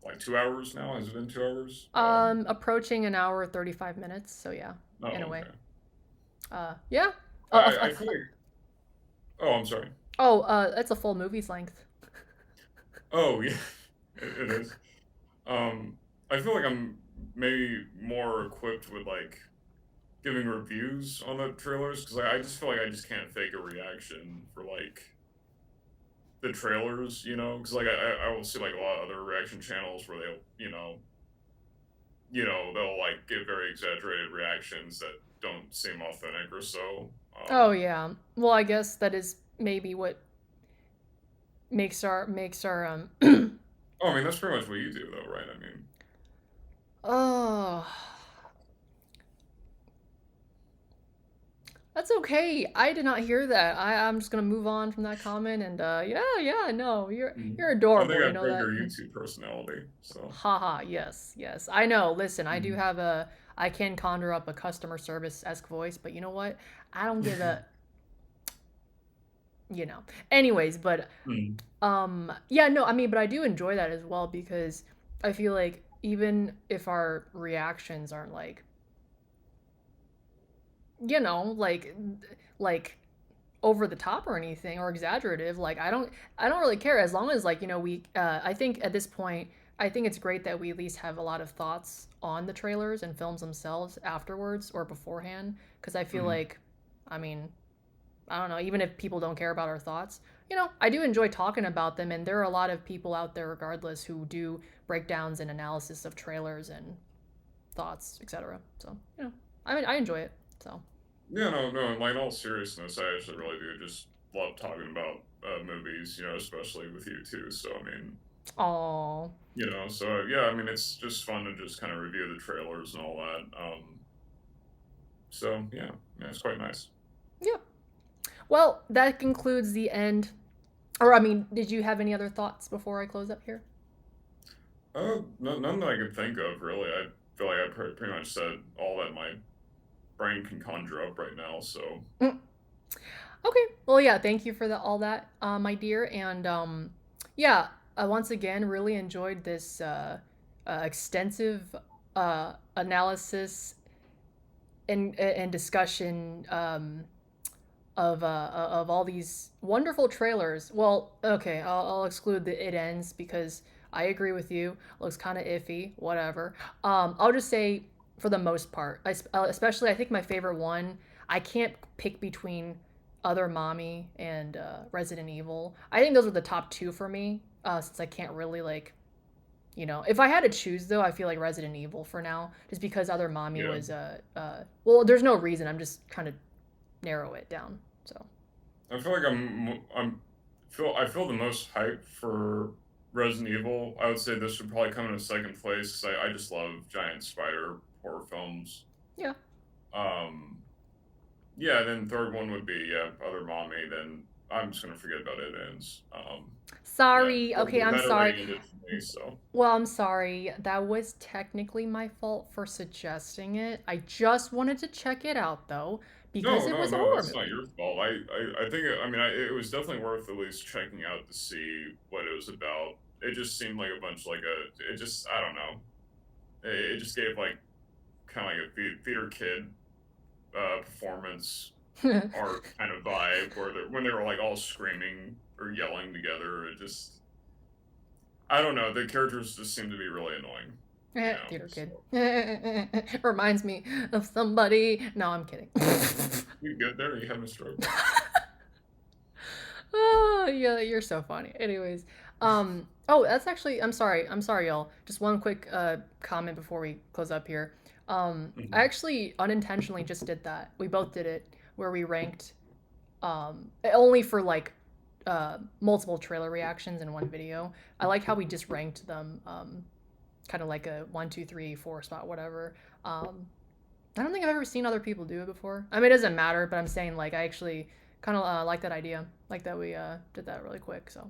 like 2 hours now. Has it been 2 hours? Approaching an hour 35 minutes. So yeah, Oh, in a way. okay. Yeah. I feel like. Oh, I'm sorry. Oh, that's a full movie's length. Oh yeah, it is. I feel like I'm maybe more equipped with like giving reviews on the trailers because I just feel like I just can't fake a reaction for like the trailers, because like I will see like a lot of other reaction channels where they'll they'll like give very exaggerated reactions that don't seem authentic or so. Oh yeah. Well, I guess that is maybe what makes our Oh, I mean that's pretty much what you do though, right? I mean. Oh. That's okay. I did not hear that. I'm just gonna move on from that comment and yeah, no, you're I adorable, think you I've know read that. your YouTube personality, so. Haha, yes, yes. I know. Listen, I do have I can conjure up a customer service-esque voice, but you know what? I don't give a Anyways, but yeah, no, I mean, but I do enjoy that as well because I feel like even if our reactions aren't like like over the top or anything or exaggerative, like I don't really care as long as like we I think at this point I think it's great that we at least have a lot of thoughts on the trailers and films themselves afterwards or beforehand because I feel like I mean I don't know, even if people don't care about our thoughts, I do enjoy talking about them, and there are a lot of people out there regardless who do breakdowns and analysis of trailers and thoughts, etc. So I enjoy it. So. Yeah, no. Like in all seriousness, I actually really do just love talking about movies. Especially with you too. So I mean. Aww. So yeah, I mean it's just fun to just kind of review the trailers and all that. So yeah, it's quite nice. Yeah. Well, that concludes the end. Or I mean, did you have any other thoughts before I close up here? None that I could think of really. I feel like I pretty much said all that my brain can conjure up right now. So. Okay. Well, yeah. Thank you for all that, my dear. And yeah. Once again, really enjoyed this extensive analysis and discussion of all these wonderful trailers. Well, okay, I'll exclude the it ends because I agree with you. Looks kind of iffy. Whatever. I'll just say for the most part, especially I think my favorite one. I can't pick between Other Mommy and Resident Evil. I think those are the top two for me. Since I can't really like, if I had to choose though, I feel like Resident Evil for now, just because Other Mommy was well, there's no reason. I'm just trying to narrow it down. So I feel like I feel the most hype for Resident Evil. I would say this would probably come in second place because I just love giant spider horror films. Yeah. Yeah. Then third one would be Other Mommy. Then I'm just gonna forget about It Ends. Sorry. Yeah, okay, I'm sorry. Me, so. Well, I'm sorry. That was technically my fault for suggesting it. I just wanted to check it out though because it was a horror that's movie. not your fault. I think it was definitely worth at least checking out to see what it was about. It just seemed like a bunch it just I don't know. It just gave like kind of like a theater kid performance art kind of vibe where when they were like all screaming or yelling together. It just I don't know. The characters just seem to be really annoying. Theater kid. Reminds me of somebody. No, I'm kidding. You good there? You having a stroke? Oh, yeah, you're so funny. Anyways, oh, that's actually, I'm sorry, y'all. Just one quick comment before we close up here. I actually unintentionally just did that. We both did it, where we ranked, only for like multiple trailer reactions in one video. I like how we just ranked them, kind of like a 1, 2, 3, 4 spot, whatever. I don't think I've ever seen other people do it before. I mean, it doesn't matter, but I'm saying like I actually kind of like that idea, like that we did that really quick. So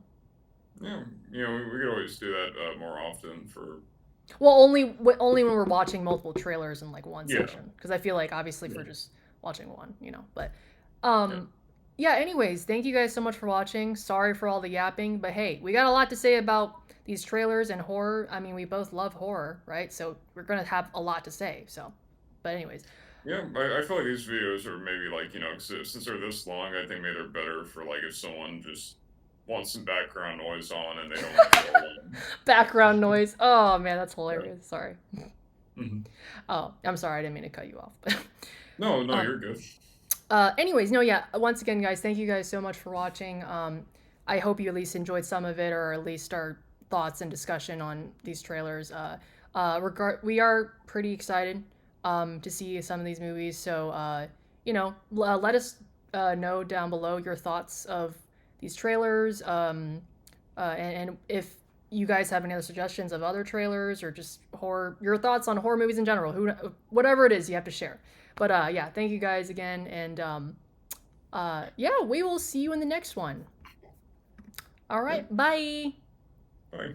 yeah, we could always do that more often for. Well, only when we're watching multiple trailers in like one session, because I feel like obviously for just watching one, but yeah, anyways, thank you guys so much for watching. Sorry for all the yapping, but hey, we got a lot to say about these trailers and horror. I mean, we both love horror, right? So we're gonna have a lot to say. So, but anyways. Yeah, I feel like these videos are maybe like, since they're this long, I think maybe they're better for like if someone just wants some background noise on and they don't want to go alone. Background noise. Oh man, that's hilarious. Yeah. Sorry. Mm-hmm. Oh, I'm sorry. I didn't mean to cut you off. No, you're good. Anyways, no, yeah. Once again, guys, thank you guys so much for watching. I hope you at least enjoyed some of it, or at least our thoughts and discussion on these trailers. We are pretty excited to see some of these movies. So, let us know down below your thoughts of these trailers. And if you guys have any other suggestions of other trailers or just your thoughts on horror movies in general, whatever it is, you have to share. But yeah, thank you guys again, and yeah, we will see you in the next one. All right, bye. Bye.